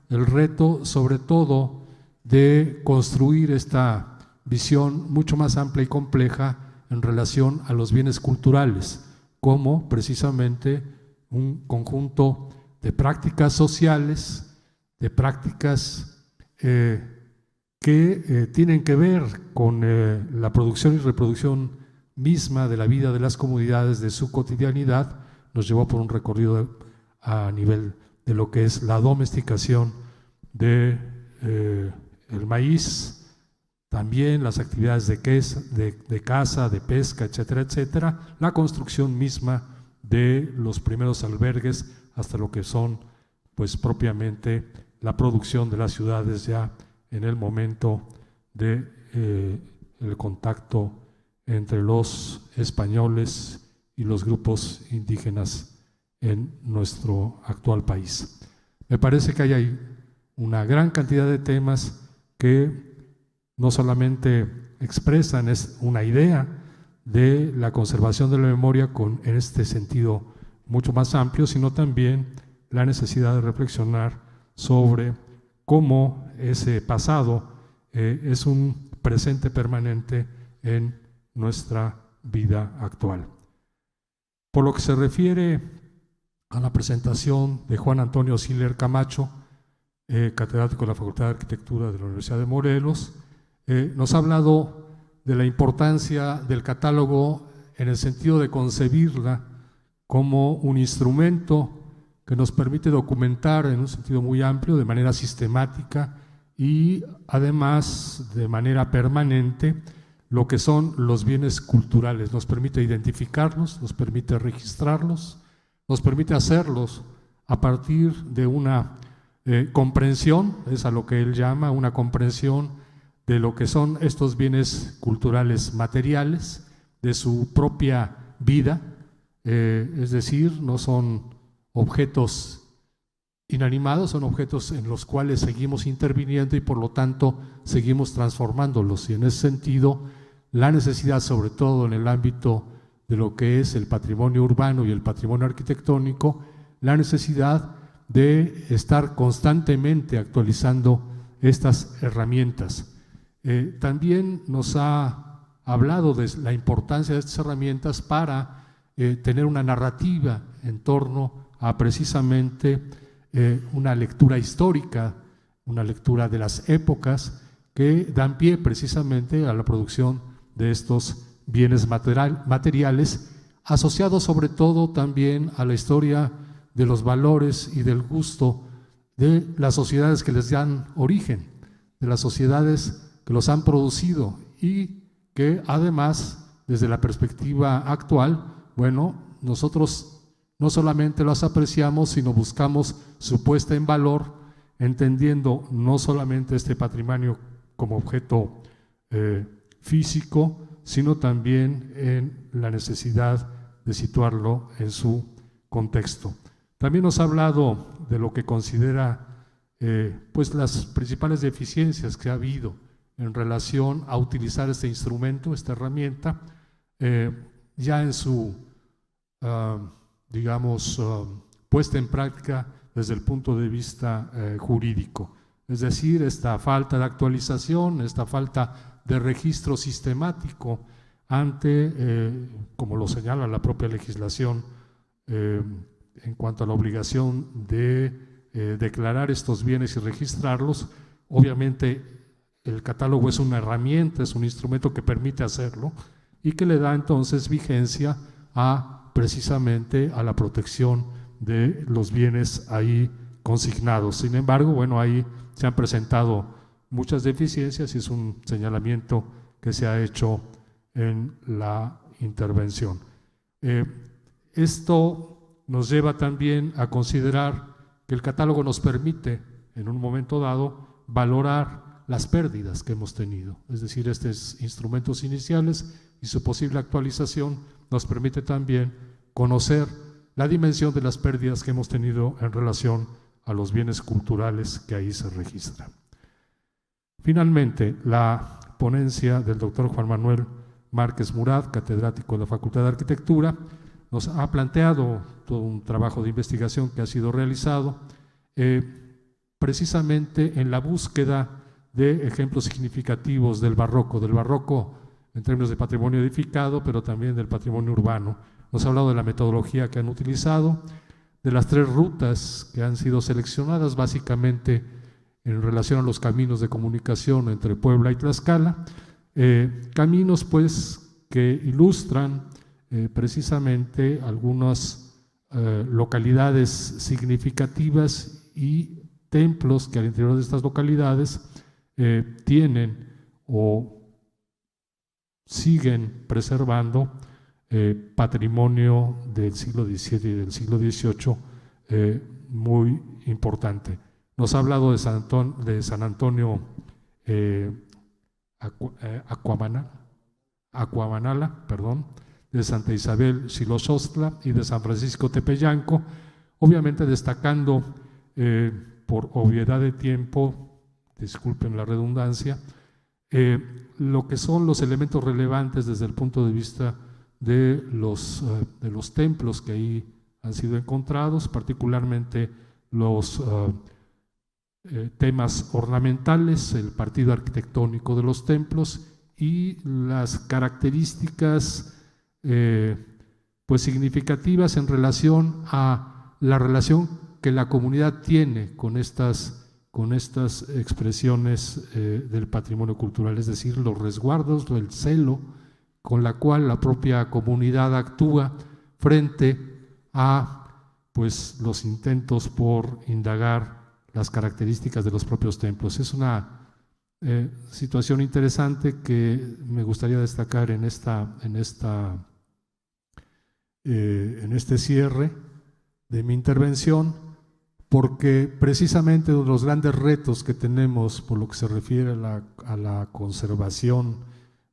A: el reto, sobre todo, de construir esta visión mucho más amplia y compleja en relación a los bienes culturales, como precisamente un conjunto de prácticas sociales, de prácticas que tienen que ver con la producción y reproducción misma de la vida de las comunidades, de su cotidianidad. Nos llevó por un recorrido a nivel de lo que es la domesticación de el maíz, también las actividades de caza, de pesca, etcétera, etcétera, la construcción misma de los primeros albergues hasta lo que son pues propiamente la producción de las ciudades ya en el momento de el contacto entre los españoles y los grupos indígenas en nuestro actual país. Me parece que hay una gran cantidad de temas que no solamente expresan una idea de la conservación de la memoria en este sentido mucho más amplio, sino también la necesidad de reflexionar sobre cómo ese pasado es un presente permanente en nuestra vida actual. Por lo que se refiere a la presentación de Juan Antonio Siller Camacho, catedrático de la Facultad de Arquitectura de la Universidad de Morelos, nos ha hablado de la importancia del catálogo en el sentido de concebirla como un instrumento que nos permite documentar en un sentido muy amplio, de manera sistemática y además de manera permanente, lo que son los bienes culturales. Nos permite identificarlos, nos permite registrarlos, nos permite hacerlos a partir de una comprensión, es a lo que él llama una comprensión de lo que son estos bienes culturales materiales, de su propia vida, es decir, no son objetos inanimados, son objetos en los cuales seguimos interviniendo y por lo tanto seguimos transformándolos. Y en ese sentido, la necesidad, sobre todo en el ámbito de lo que es el patrimonio urbano y el patrimonio arquitectónico, la necesidad de estar constantemente actualizando estas herramientas. También nos ha hablado de la importancia de estas herramientas para tener una narrativa en torno a precisamente una lectura histórica, una lectura de las épocas que dan pie precisamente a la producción de estos bienes materiales, asociados sobre todo también a la historia de los valores y del gusto de las sociedades que les dan origen, de las sociedades que los han producido y que además, desde la perspectiva actual, bueno, nosotros no solamente las apreciamos, sino buscamos su puesta en valor, entendiendo no solamente este patrimonio como objeto físico, sino también en la necesidad de situarlo en su contexto. También nos ha hablado de lo que considera pues las principales deficiencias que ha habido en relación a utilizar este instrumento, esta herramienta, ya en su, digamos, puesta en práctica desde el punto de vista jurídico. Es decir, esta falta de actualización, esta falta de registro sistemático ante, como lo señala la propia legislación, en cuanto a la obligación de declarar estos bienes y registrarlos. Obviamente el catálogo es una herramienta, es un instrumento que permite hacerlo y que le da entonces vigencia a precisamente a la protección de los bienes ahí consignados. Sin embargo, bueno, ahí se han presentado muchas deficiencias y es un señalamiento que se ha hecho en la intervención. Esto nos lleva también a considerar que el catálogo nos permite, en un momento dado, valorar las pérdidas que hemos tenido. Es decir, estos instrumentos iniciales y su posible actualización nos permite también conocer la dimensión de las pérdidas que hemos tenido en relación a los bienes culturales que ahí se registran. Finalmente, la ponencia del doctor Juan Manuel Márquez Murat, catedrático de la Facultad de Arquitectura, nos ha planteado todo un trabajo de investigación que ha sido realizado precisamente en la búsqueda de ejemplos significativos del barroco en términos de patrimonio edificado, pero también del patrimonio urbano. Nos ha hablado de la metodología que han utilizado, de las 3 rutas que han sido seleccionadas básicamente en relación a los caminos de comunicación entre Puebla y Tlaxcala, caminos pues que ilustran precisamente algunas localidades significativas y templos que al interior de estas localidades tienen o siguen preservando patrimonio del siglo XVII y del siglo XVIII muy importante. Nos ha hablado de San Antonio Acuamanala, de Santa Isabel Xiloxostla y de San Francisco Tepeyanco, obviamente destacando por obviedad de tiempo, disculpen la redundancia, lo que son los elementos relevantes desde el punto de vista de los templos que ahí han sido encontrados, particularmente los temas ornamentales, el partido arquitectónico de los templos y las características pues significativas en relación a la relación que la comunidad tiene con estas expresiones del patrimonio cultural, es decir, los resguardos, el celo con la cual la propia comunidad actúa frente a pues los intentos por indagar las características de los propios templos. Es una situación interesante que me gustaría destacar en este cierre de mi intervención, porque precisamente uno de los grandes retos que tenemos por lo que se refiere a la conservación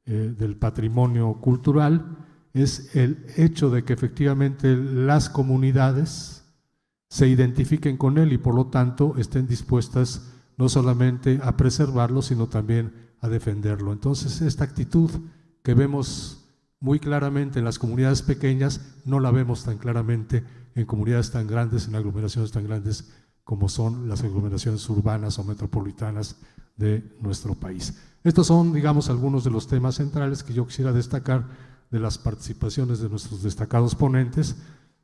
A: del patrimonio cultural es el hecho de que efectivamente las comunidades se identifiquen con él y por lo tanto estén dispuestas no solamente a preservarlo, sino también a defenderlo. Entonces, esta actitud que vemos muy claramente en las comunidades pequeñas, no la vemos tan claramente en comunidades tan grandes, en aglomeraciones tan grandes como son las aglomeraciones urbanas o metropolitanas de nuestro país. Estos son, digamos, algunos de los temas centrales que yo quisiera destacar de las participaciones de nuestros destacados ponentes,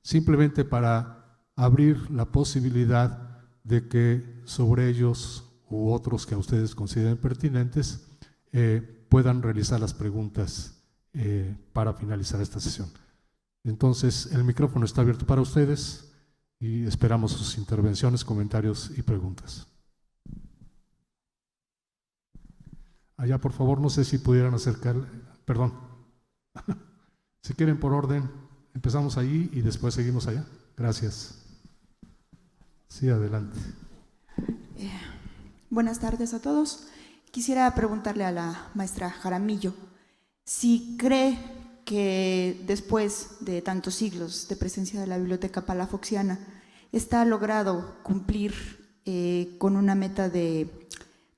A: simplemente para abrir la posibilidad de que sobre ellos u otros que a ustedes consideren pertinentes, puedan realizar las preguntas para finalizar esta sesión. Entonces, el micrófono está abierto para ustedes y esperamos sus intervenciones, comentarios y preguntas. Allá, por favor, no sé si pudieran acercar, perdón, si quieren por orden, empezamos allí y después seguimos allá. Gracias. Sí, adelante.
H: Buenas tardes a todos. Quisiera preguntarle a la maestra Jaramillo si cree que después de tantos siglos de presencia de la Biblioteca Palafoxiana está logrado cumplir con una meta de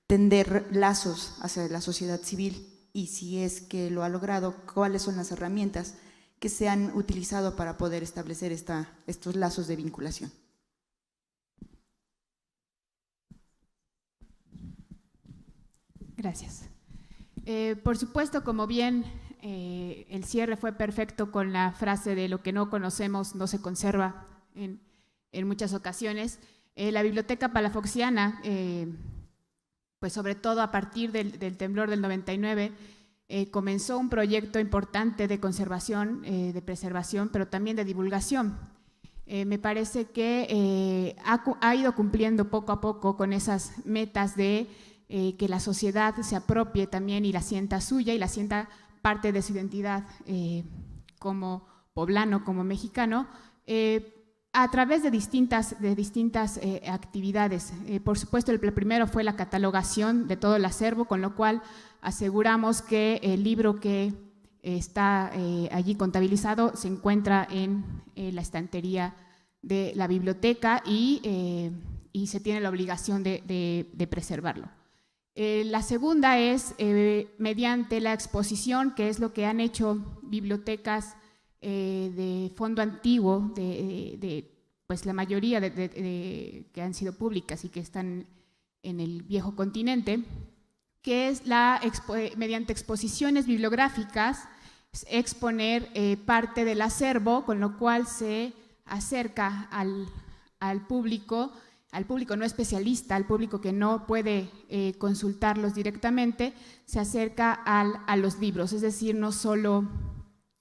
H: tender lazos hacia la sociedad civil, y si es que lo ha logrado, cuáles son las herramientas que se han utilizado para poder establecer estos lazos de vinculación.
D: Gracias. Por supuesto, como bien el cierre fue perfecto con la frase de lo que no conocemos no se conserva en muchas ocasiones, la Biblioteca Palafoxiana, pues sobre todo a partir del temblor del 99, comenzó un proyecto importante de conservación, de preservación, pero también de divulgación. Me parece que ha ido cumpliendo poco a poco con esas metas de que la sociedad se apropie también y la sienta suya y la sienta parte de su identidad como poblano, como mexicano, a través de distintas actividades. Por supuesto, el primero fue la catalogación de todo el acervo, con lo cual aseguramos que el libro que está allí contabilizado se encuentra en la estantería de la biblioteca y se tiene la obligación de preservarlo. La segunda es mediante la exposición, que es lo que han hecho bibliotecas de fondo antiguo, pues la mayoría que han sido públicas y que están en el viejo continente, que es mediante exposiciones bibliográficas exponer parte del acervo, con lo cual se acerca al público no especialista, al público que no puede consultarlos directamente, se acerca a los libros. Es decir, no solo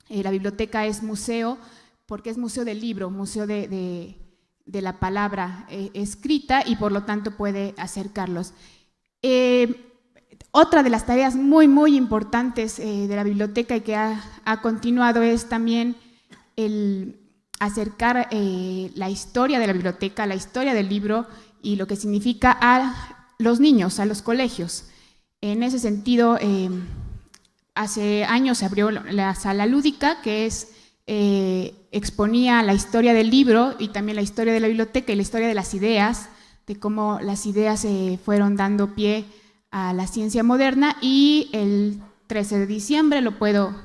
D: la biblioteca es museo, porque es museo del libro, museo de la palabra escrita, y por lo tanto puede acercarlos. Otra de las tareas muy, muy importantes de la biblioteca y que ha continuado es también el acercar la historia de la biblioteca, la historia del libro y lo que significa a los niños, a los colegios. En ese sentido, hace años se abrió la sala lúdica, que exponía la historia del libro y también la historia de la biblioteca y la historia de las ideas, de cómo las ideas se fueron dando pie a la ciencia moderna, y el 13 de diciembre, lo puedo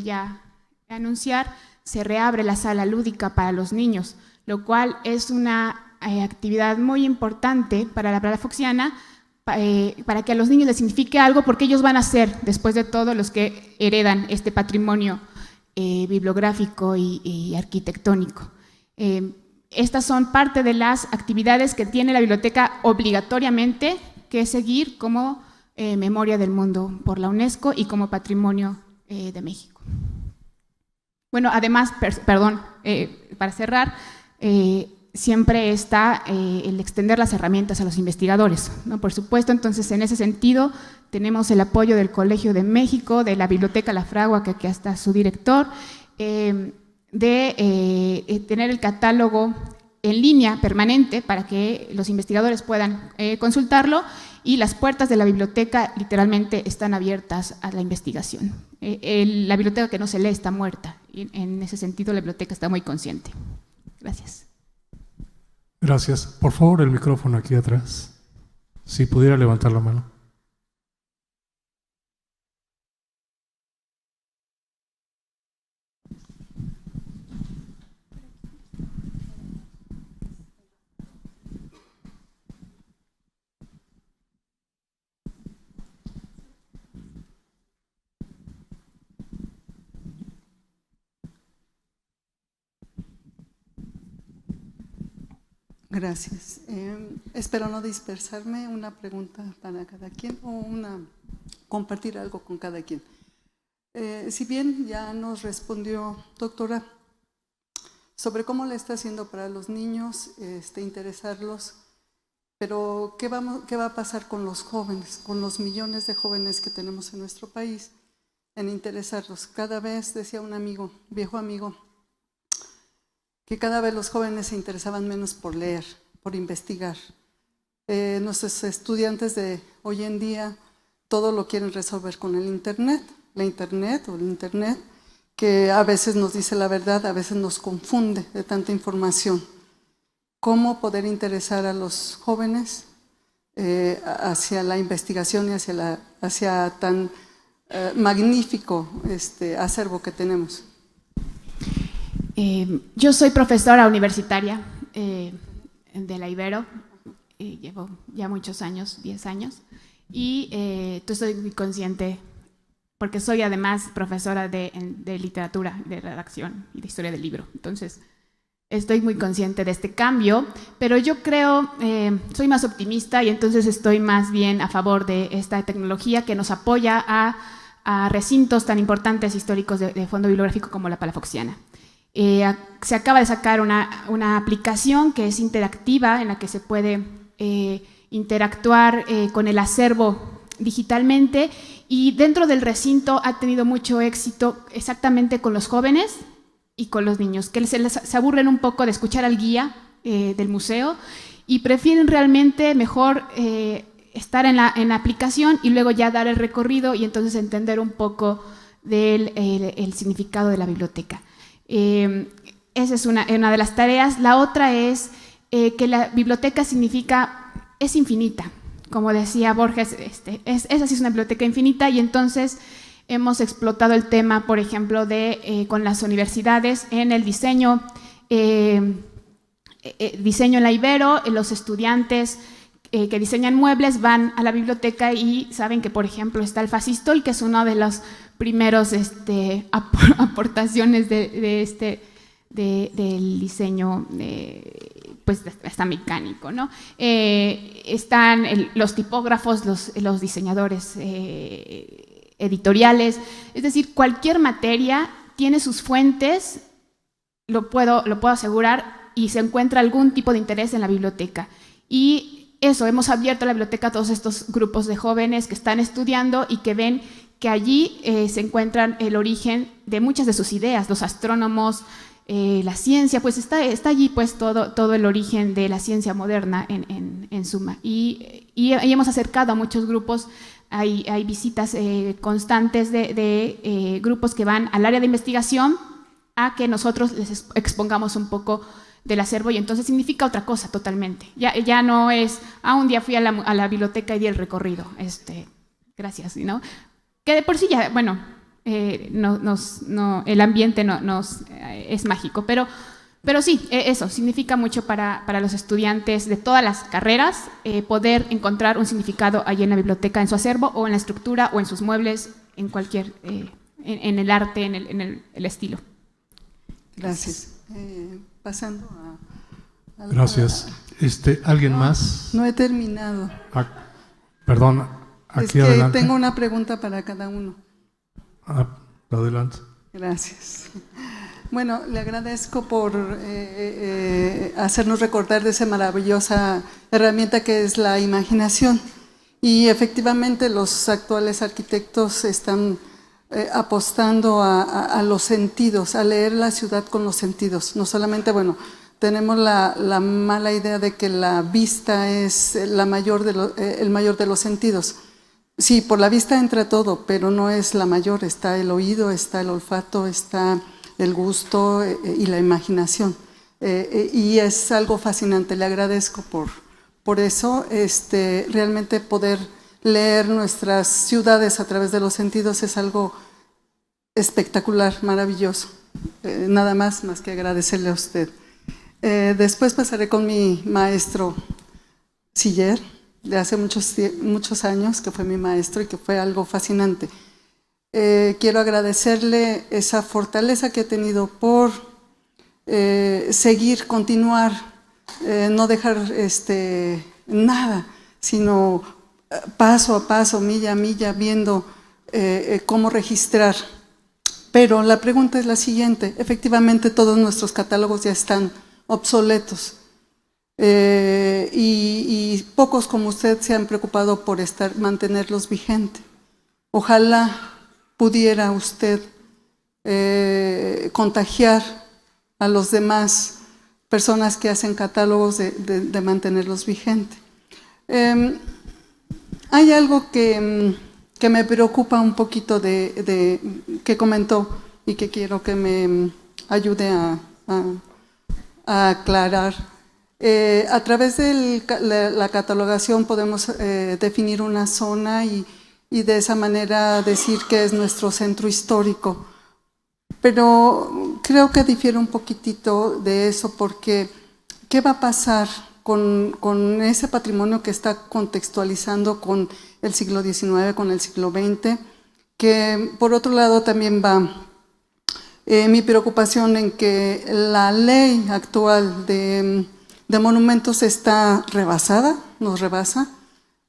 D: ya anunciar, se reabre la sala lúdica para los niños, lo cual es una actividad muy importante para la Palafoxiana, para que a los niños les signifique algo, porque ellos van a ser, después de todo, los que heredan este patrimonio bibliográfico y arquitectónico. Estas son parte de las actividades que tiene la biblioteca obligatoriamente que seguir como Memoria del Mundo por la UNESCO y como Patrimonio de México. Bueno, además, perdón, para cerrar, siempre está el extender las herramientas a los investigadores, ¿no? Por supuesto, entonces, en ese sentido, tenemos el apoyo del Colegio de México, de la Biblioteca La Fragua, que aquí está su director, de tener el catálogo en línea permanente para que los investigadores puedan consultarlo, y las puertas de la biblioteca literalmente están abiertas a la investigación. La biblioteca que no se lee está muerta, y en ese sentido la biblioteca está muy consciente. Gracias.
A: Gracias. Por favor, el micrófono aquí atrás. Si pudiera levantar la mano.
I: Gracias. Espero no dispersarme. Una pregunta para cada quien o compartir algo con cada quien. Si bien ya nos respondió, doctora, sobre cómo le está haciendo para los niños, interesarlos, pero ¿qué va a pasar con los jóvenes, con los millones de jóvenes que tenemos en nuestro país, en interesarlos? Cada vez, decía un amigo, viejo amigo, que cada vez los jóvenes se interesaban menos por leer, por investigar. Nuestros estudiantes de hoy en día todo lo quieren resolver con el Internet, la Internet o el Internet, que a veces nos dice la verdad, a veces nos confunde de tanta información. ¿Cómo poder interesar a los jóvenes hacia la investigación y hacia tan magnífico acervo que tenemos?
D: Yo soy profesora universitaria de la Ibero, llevo ya muchos años, 10 años, y estoy muy consciente, porque soy además profesora de literatura, de redacción y de historia del libro. Entonces, estoy muy consciente de este cambio, pero yo creo, soy más optimista y entonces estoy más bien a favor de esta tecnología que nos apoya a recintos tan importantes históricos de fondo bibliográfico como la Palafoxiana. Se acaba de sacar una aplicación que es interactiva, en la que se puede interactuar con el acervo digitalmente, y dentro del recinto ha tenido mucho éxito exactamente con los jóvenes y con los niños, que se aburren un poco de escuchar al guía del museo y prefieren realmente mejor estar en la aplicación y luego ya dar el recorrido y entonces entender un poco del el significado de la biblioteca. Esa es una de las tareas. La otra es que la biblioteca es infinita. Como decía Borges, esa sí es una biblioteca infinita, y entonces hemos explotado el tema, por ejemplo, con las universidades en el diseño en la Ibero. Los estudiantes que diseñan muebles van a la biblioteca y saben que, por ejemplo, está el Fasistol, que es uno de los primeros aportaciones del diseño, pues hasta mecánico, ¿no? Están los tipógrafos, los diseñadores editoriales, es decir, cualquier materia tiene sus fuentes, lo puedo asegurar, y se encuentra algún tipo de interés en la biblioteca. Y eso, hemos abierto la biblioteca a todos estos grupos de jóvenes que están estudiando y que ven que allí se encuentran el origen de muchas de sus ideas, los astrónomos, la ciencia, pues está allí pues todo el origen de la ciencia moderna en suma. Y hemos acercado a muchos grupos, hay visitas constantes de grupos que van al área de investigación a que nosotros les expongamos un poco del acervo, y entonces significa otra cosa totalmente. Ya no es, un día fui a la biblioteca y di el recorrido, gracias, ¿no? Que de por sí ya, bueno, el ambiente es mágico, pero sí, eso significa mucho para los estudiantes de todas las carreras poder encontrar un significado allí en la biblioteca, en su acervo, o en la estructura, o en sus muebles, en cualquier, en el arte, en el estilo.
I: Gracias. Pasando a
A: Gracias. ¿Alguien más?
I: No he terminado.
A: Perdón, aquí
I: es que
A: adelante.
I: tengo una pregunta para cada uno.
A: Adelante.
I: Gracias. Bueno, le agradezco por hacernos recordar de esa maravillosa herramienta que es la imaginación. Y efectivamente los actuales arquitectos están apostando a los sentidos, a leer la ciudad con los sentidos. No solamente, bueno, tenemos la mala idea de que la vista es el mayor de los sentidos. Sí, por la vista entra todo, pero no es la mayor. Está el oído, está el olfato, está el gusto y la imaginación. Y es algo fascinante. Le agradezco por eso. Realmente poder leer nuestras ciudades a través de los sentidos es algo espectacular, maravilloso. Nada más que agradecerle a usted. Después pasaré con mi maestro Siller, de hace muchos años, que fue mi maestro y que fue algo fascinante. Quiero agradecerle esa fortaleza que ha tenido por continuar no dejar nada, sino paso a paso, milla a milla, viendo cómo registrar. Pero la pregunta es la siguiente: efectivamente todos nuestros catálogos ya están obsoletos y pocos como usted se han preocupado por mantenerlos vigentes. Ojalá pudiera usted contagiar a los demás personas que hacen catálogos de mantenerlos vigentes. Hay algo que me preocupa un poquito que comentó y que quiero que me ayude a aclarar. A través de la catalogación podemos definir una zona y de esa manera decir que es nuestro centro histórico. Pero creo que difiere un poquitito de eso, porque ¿qué va a pasar con ese patrimonio que está contextualizando con el siglo XIX, con el siglo XX? Que por otro lado también va mi preocupación en que la ley actual de monumentos está rebasada, nos rebasa,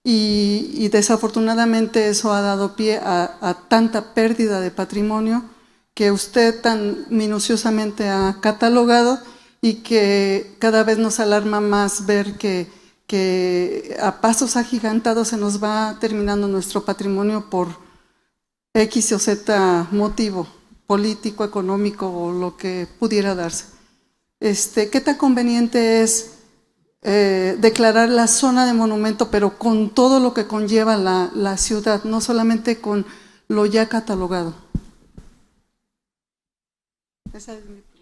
I: y desafortunadamente eso ha dado pie a tanta pérdida de patrimonio que usted tan minuciosamente ha catalogado, y que cada vez nos alarma más ver que a pasos agigantados se nos va terminando nuestro patrimonio por X o Z motivo, político, económico o lo que pudiera darse. ¿Qué tan conveniente es declarar la zona de monumento, pero con todo lo que conlleva la ciudad, no solamente con lo ya catalogado? Esa es mi pregunta.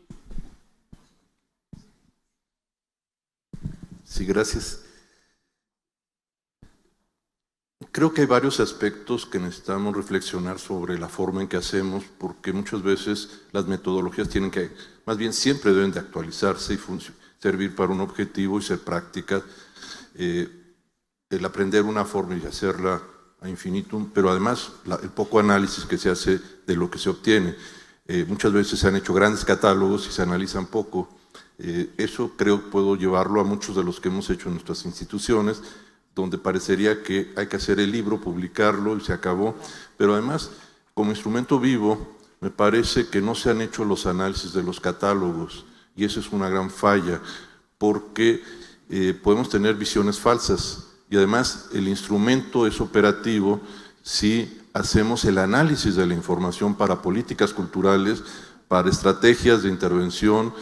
F: Sí, gracias. Creo que hay varios aspectos que necesitamos reflexionar sobre la forma en que hacemos, porque muchas veces las metodologías tienen que, más bien siempre deben de actualizarse y servir para un objetivo y ser prácticas. El aprender una forma y hacerla a infinitum, pero además el poco análisis que se hace de lo que se obtiene. Muchas veces se han hecho grandes catálogos y se analizan poco. Eso creo que puedo llevarlo a muchos de los que hemos hecho en nuestras instituciones, donde parecería que hay que hacer el libro, publicarlo y se acabó, pero además como instrumento vivo me parece que no se han hecho los análisis de los catálogos, y eso es una gran falla, porque podemos tener visiones falsas, y además el instrumento es operativo si hacemos el análisis de la información para políticas culturales, para estrategias de intervención,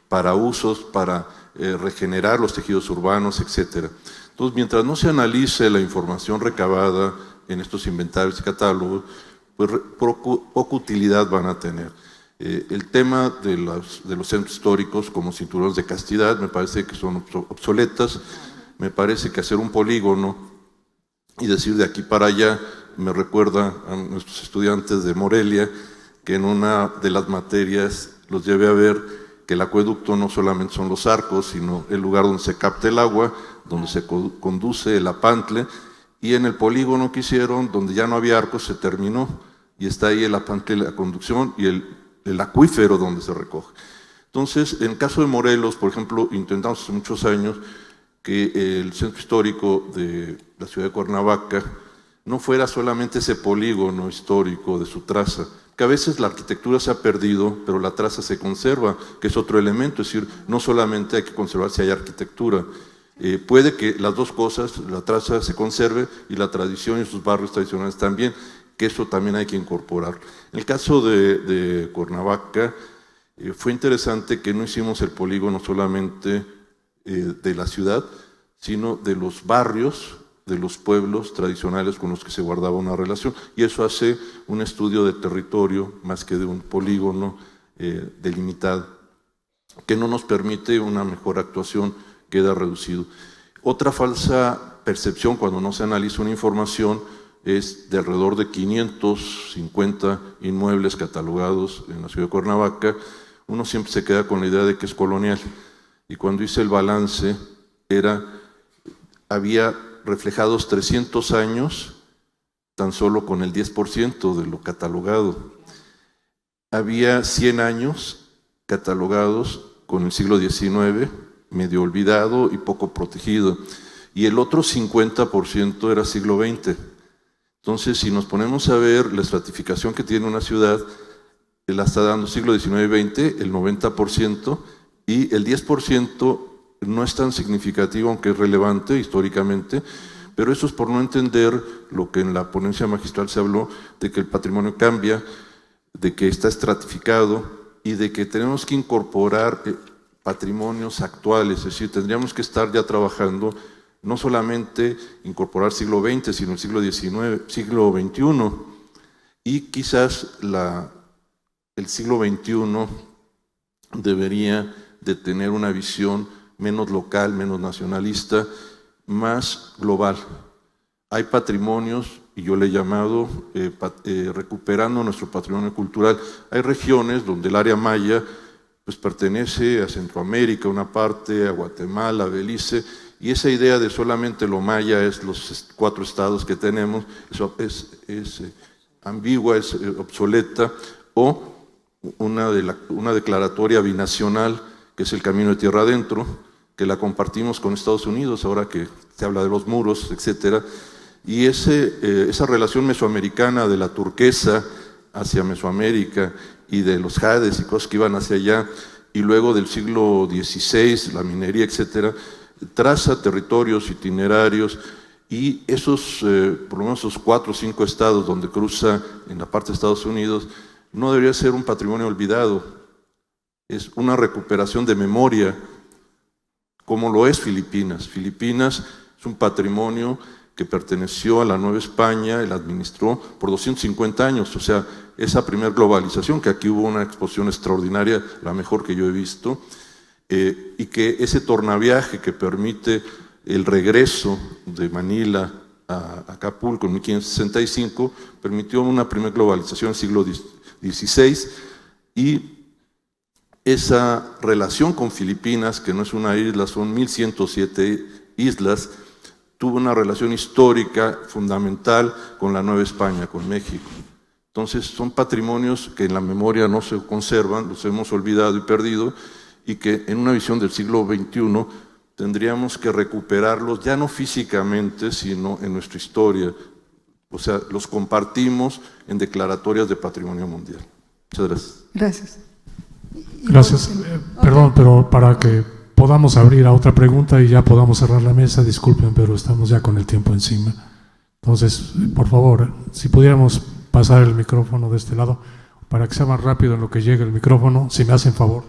F: para usos, para regenerar los tejidos urbanos, etc. Entonces, mientras no se analice la información recabada en estos inventarios y catálogos, pues poca utilidad van a tener. El tema de los centros históricos como cinturones de castidad me parece que son obsoletas. Me parece que hacer un polígono y decir de aquí para allá me recuerda a nuestros estudiantes de Morelia, que en una de las materias los llevé a ver que el acueducto no solamente son los arcos, sino el lugar donde se capta el agua, donde se conduce el apantle, y en el polígono que hicieron, donde ya no había arcos, se terminó, y está ahí el apantle, la conducción y el acuífero donde se recoge. Entonces, en el caso de Morelos, por ejemplo, intentamos hace muchos años que el centro histórico de la ciudad de Cuernavaca no fuera solamente ese polígono histórico de su traza, que a veces la arquitectura se ha perdido, pero la traza se conserva, que es otro elemento, es decir, no solamente hay que conservar si hay arquitectura, puede que las dos cosas, la traza se conserve y la tradición y sus barrios tradicionales también, que eso también hay que incorporar. En el caso de Cuernavaca, fue interesante que no hicimos el polígono solamente de la ciudad, sino de los barrios, de los pueblos tradicionales con los que se guardaba una relación, y eso hace un estudio de territorio más que de un polígono delimitado, que no nos permite una mejor actuación, queda reducido. Otra falsa percepción cuando no se analiza una información es de alrededor de 550 inmuebles catalogados en la ciudad de Cuernavaca. Uno siempre se queda con la idea de que es colonial, y cuando hice el balance había reflejados 300 años tan solo con el 10% de lo catalogado. Había 100 años catalogados con el siglo XIX medio olvidado y poco protegido. Y el otro 50% era siglo XX. Entonces, si nos ponemos a ver la estratificación que tiene una ciudad, la está dando siglo XIX y XX, el 90%, y el 10% no es tan significativo, aunque es relevante históricamente, pero eso es por no entender lo que en la ponencia magistral se habló, de que el patrimonio cambia, de que está estratificado y de que tenemos que incorporar patrimonios actuales, es decir, tendríamos que estar ya trabajando no solamente incorporar siglo XX, sino el siglo XIX, siglo XXI, y quizás el siglo XXI debería de tener una visión menos local, menos nacionalista, más global. Hay patrimonios, y yo le he llamado recuperando nuestro patrimonio cultural. Hay regiones donde el área maya pues, pertenece a Centroamérica, una parte, a Guatemala, a Belice, y esa idea de solamente lo maya es los 4 estados que tenemos, eso es ambigua, es obsoleta, o una declaratoria binacional, que es el Camino de Tierra Adentro, que la compartimos con Estados Unidos, ahora que se habla de los muros, etcétera, y esa relación mesoamericana de la turquesa hacia Mesoamérica y de los jades y cosas que iban hacia allá, y luego del siglo XVI, la minería, etcétera, traza territorios itinerarios, y esos, por lo menos esos 4 o 5 estados donde cruza en la parte de Estados Unidos, no debería ser un patrimonio olvidado, es una recuperación de memoria, como lo es Filipinas. Filipinas es un patrimonio que perteneció a la Nueva España, y la administró por 250 años, o sea, esa primera globalización, que aquí hubo una exposición extraordinaria, la mejor que yo he visto, y que ese tornaviaje que permite el regreso de Manila a Acapulco en 1565, permitió una primera globalización en el siglo XVI, y esa relación con Filipinas, que no es una isla, son 1107 islas, tuvo una relación histórica fundamental con la Nueva España, con México. Entonces son patrimonios que en la memoria no se conservan, los hemos olvidado y perdido, y que en una visión del siglo XXI tendríamos que recuperarlos, ya no físicamente, sino en nuestra historia. O sea, los compartimos en declaratorias de patrimonio mundial. Muchas gracias.
I: Gracias.
A: Gracias. Perdón, pero para que podamos abrir a otra pregunta y ya podamos cerrar la mesa, disculpen, pero estamos ya con el tiempo encima. Entonces, por favor, si pudiéramos pasar el micrófono de este lado, para que sea más rápido en lo que llegue el micrófono, si me hacen favor.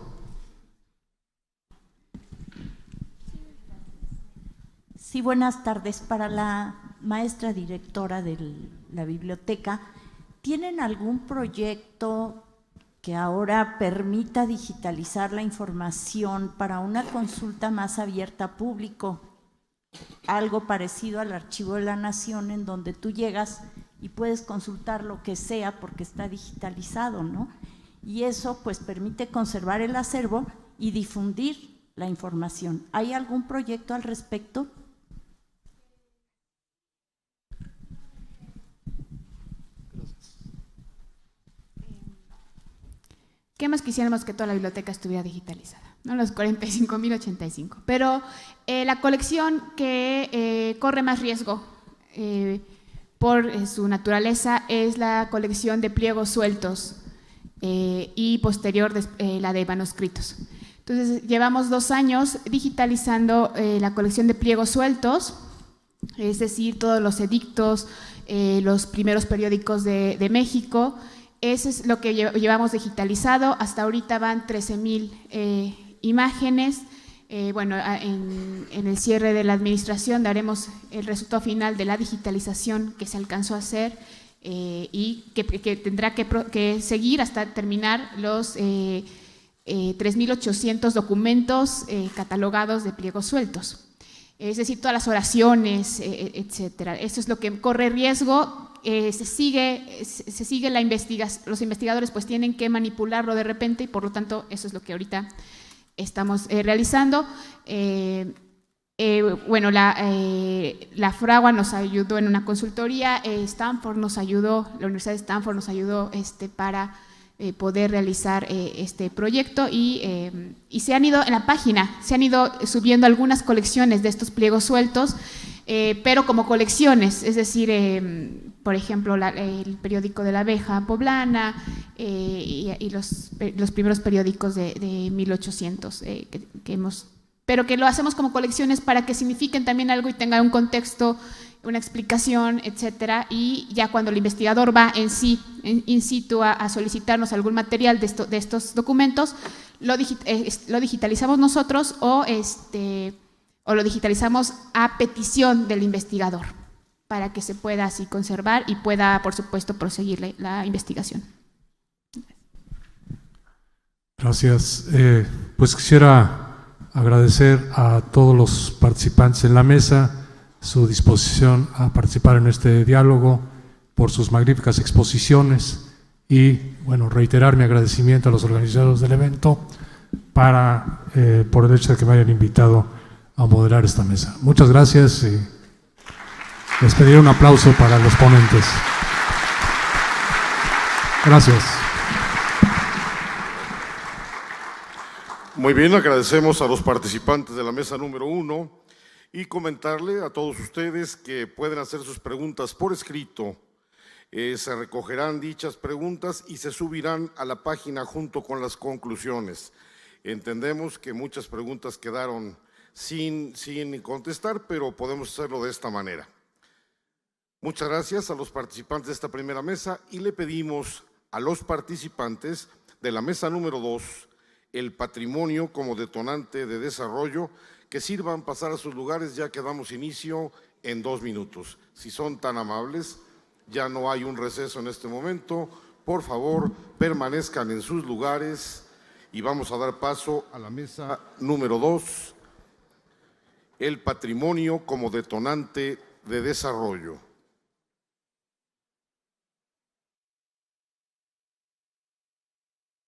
J: Sí, buenas tardes. Para la maestra directora de la biblioteca, ¿tienen algún proyecto que ahora permita digitalizar la información para una consulta más abierta a público? Algo parecido al Archivo de la Nación, en donde tú llegas y puedes consultar lo que sea porque está digitalizado, ¿no? Y eso pues permite conservar el acervo y difundir la información. ¿Hay algún proyecto al respecto?
D: ¿Qué más quisiéramos que toda la biblioteca estuviera digitalizada? ¿No? Los 45.085. Pero la colección que corre más riesgo por su naturaleza es la colección de pliegos sueltos y posterior la de manuscritos. Entonces, llevamos 2 años digitalizando la colección de pliegos sueltos, es decir, todos los edictos, los primeros periódicos de México. Eso es lo que llevamos digitalizado. Hasta ahorita van 13,000 imágenes. Bueno, en el cierre de la administración daremos el resultado final de la digitalización que se alcanzó a hacer y que tendrá que seguir hasta terminar los 3,800 documentos catalogados de pliegos sueltos. Es decir, todas las oraciones, etcétera. Eso es lo que corre riesgo. Se sigue la investigación, los investigadores pues tienen que manipularlo de repente y por lo tanto eso es lo que ahorita estamos realizando. Bueno, la Fragua nos ayudó en una consultoría, Stanford nos ayudó, la Universidad de Stanford nos ayudó para poder realizar este proyecto y se han ido en la página, se han ido subiendo algunas colecciones de estos pliegos sueltos, pero como colecciones, es decir, por ejemplo, el periódico de la abeja poblana y los primeros periódicos de 1800 que hemos, pero que lo hacemos como colecciones para que signifiquen también algo y tengan un contexto, una explicación, etcétera, y ya cuando el investigador va in situ a solicitarnos algún material de estos documentos, lo digitalizamos nosotros o lo digitalizamos a petición del investigador para que se pueda así conservar y pueda, por supuesto, proseguir la investigación.
A: Gracias. Pues quisiera agradecer a todos los participantes en la mesa su disposición a participar en este diálogo, por sus magníficas exposiciones y, bueno, reiterar mi agradecimiento a los organizadores del evento por el hecho de que me hayan invitado a moderar esta mesa. Muchas gracias y les pediré un aplauso para los ponentes. Gracias.
B: Muy bien, agradecemos a los participantes de la mesa número 1 y comentarle a todos ustedes que pueden hacer sus preguntas por escrito. Se recogerán dichas preguntas y se subirán a la página junto con las conclusiones. Entendemos que muchas preguntas quedaron sin contestar, pero podemos hacerlo de esta manera. Muchas gracias a los participantes de esta primera mesa y le pedimos a los participantes de la mesa número 2, el patrimonio como detonante de desarrollo, que sirvan pasar a sus lugares, ya que damos inicio en 2 minutos. Si son tan amables, ya no hay un receso en este momento. Por favor, permanezcan en sus lugares y vamos a dar paso a la mesa número 2, el patrimonio como detonante de desarrollo.